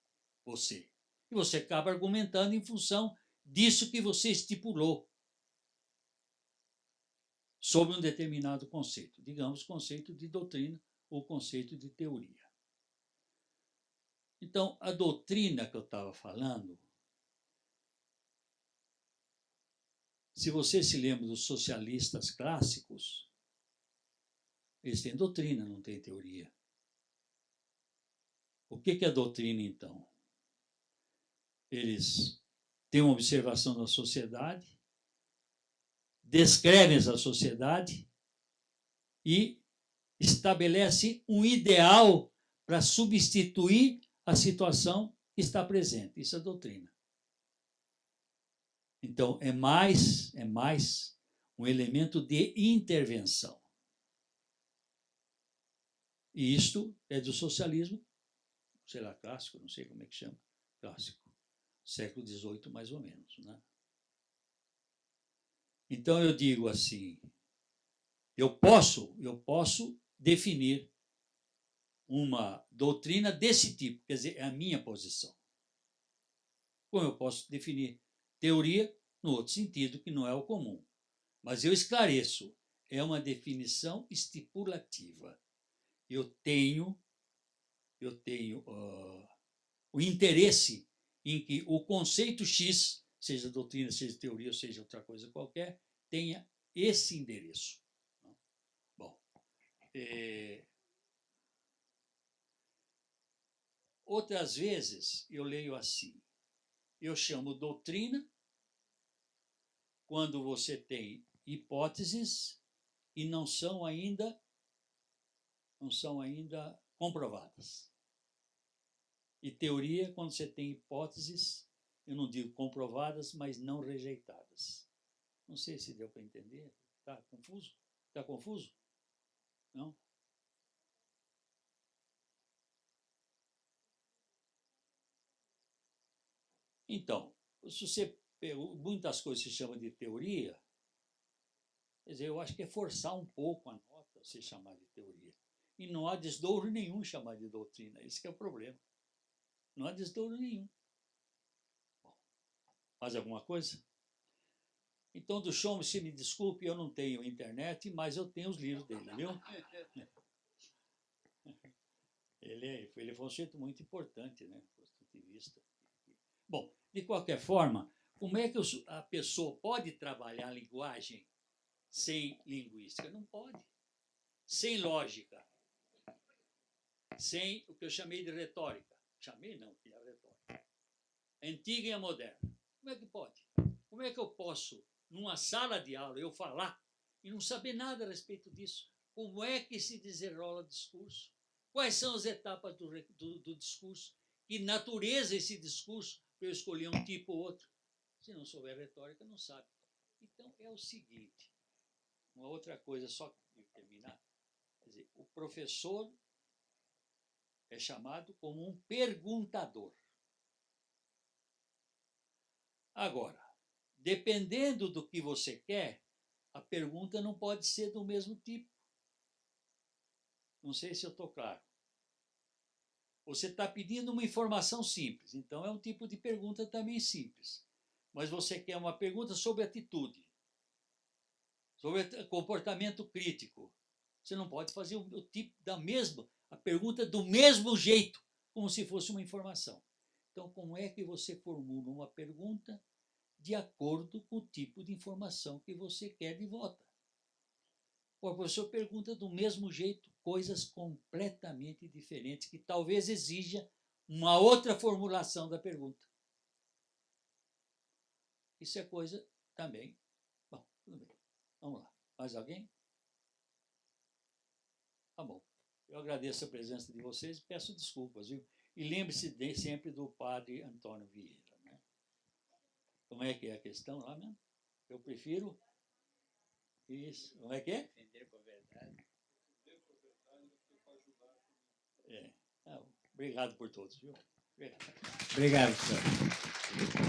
E você acaba argumentando em função disso que você estipulou sobre um determinado conceito. Digamos, conceito de doutrina ou conceito de teoria. Então, a doutrina que eu estava falando, se você se lembra dos socialistas clássicos, eles têm doutrina, não têm teoria. O que é a doutrina, então? Eles têm uma observação da sociedade, descrevem essa sociedade e estabelecem um ideal para substituir a situação que está presente. Isso é doutrina. Então, é mais um elemento de intervenção. E isto é do socialismo, sei lá, clássico, não sei como é que chama, clássico, século XVIII mais ou menos, né? Então eu digo assim, eu posso definir uma doutrina desse tipo, quer dizer, é a minha posição. Como eu posso definir teoria no outro sentido, que não é o comum. Mas eu esclareço, é uma definição estipulativa. Eu tenho o interesse em que o conceito X, seja doutrina, seja teoria, ou seja outra coisa qualquer, tenha esse endereço. Bom, outras vezes eu leio assim, eu chamo doutrina quando você tem hipóteses e não são ainda comprovadas. E teoria quando você tem hipóteses, eu não digo comprovadas, mas não rejeitadas. Não sei se deu para entender. Está confuso? Está confuso? Não? Então, se você muitas coisas se chama de teoria, quer dizer, eu acho que é forçar um pouco a nota se chamar de teoria. E não há desdouro nenhum em chamar de doutrina. Esse que é o problema. Não há desdouro nenhum. Bom, mais alguma coisa? Então, do Chomsky, me desculpe, eu não tenho internet, mas eu tenho os livros dele, viu? Ele foi um sujeito muito importante, né? Construtivista. Bom, de qualquer forma, como é que a pessoa pode trabalhar a linguagem sem linguística? Não pode. Sem lógica. Sem o que eu chamei de retórica. Chamei não, que é a retórica. A antiga e a moderna. Como é que pode? Como é que eu posso, numa sala de aula, eu falar e não saber nada a respeito disso? Como é que se desenrola o discurso? Quais são as etapas do discurso? Que natureza esse discurso para eu escolher um tipo ou outro? Se não souber retórica, não sabe. Então, é o seguinte, uma outra coisa, só para terminar, quer dizer, o professor é chamado como um perguntador. Agora, dependendo do que você quer, a pergunta não pode ser do mesmo tipo. Não sei se eu estou claro. Você está pedindo uma informação simples, então é um tipo de pergunta também simples. Mas você quer uma pergunta sobre atitude, sobre comportamento crítico. Você não pode fazer o tipo a pergunta do mesmo jeito, como se fosse uma informação. Então, como é que você formula uma pergunta de acordo com o tipo de informação que você quer de volta? O professor pergunta do mesmo jeito coisas completamente diferentes, que talvez exija uma outra formulação da pergunta. Isso é coisa também. Bom, tudo bem. Vamos lá. Mais alguém? Tá bom. Eu agradeço a presença de vocês e peço desculpas, viu? E lembre-se sempre do padre Antônio Vieira. Né? Como é que é a questão lá mesmo? Eu prefiro... Isso. Como é que é? Defender com a verdade. Obrigado por todos, viu? Obrigado. Obrigado, senhor.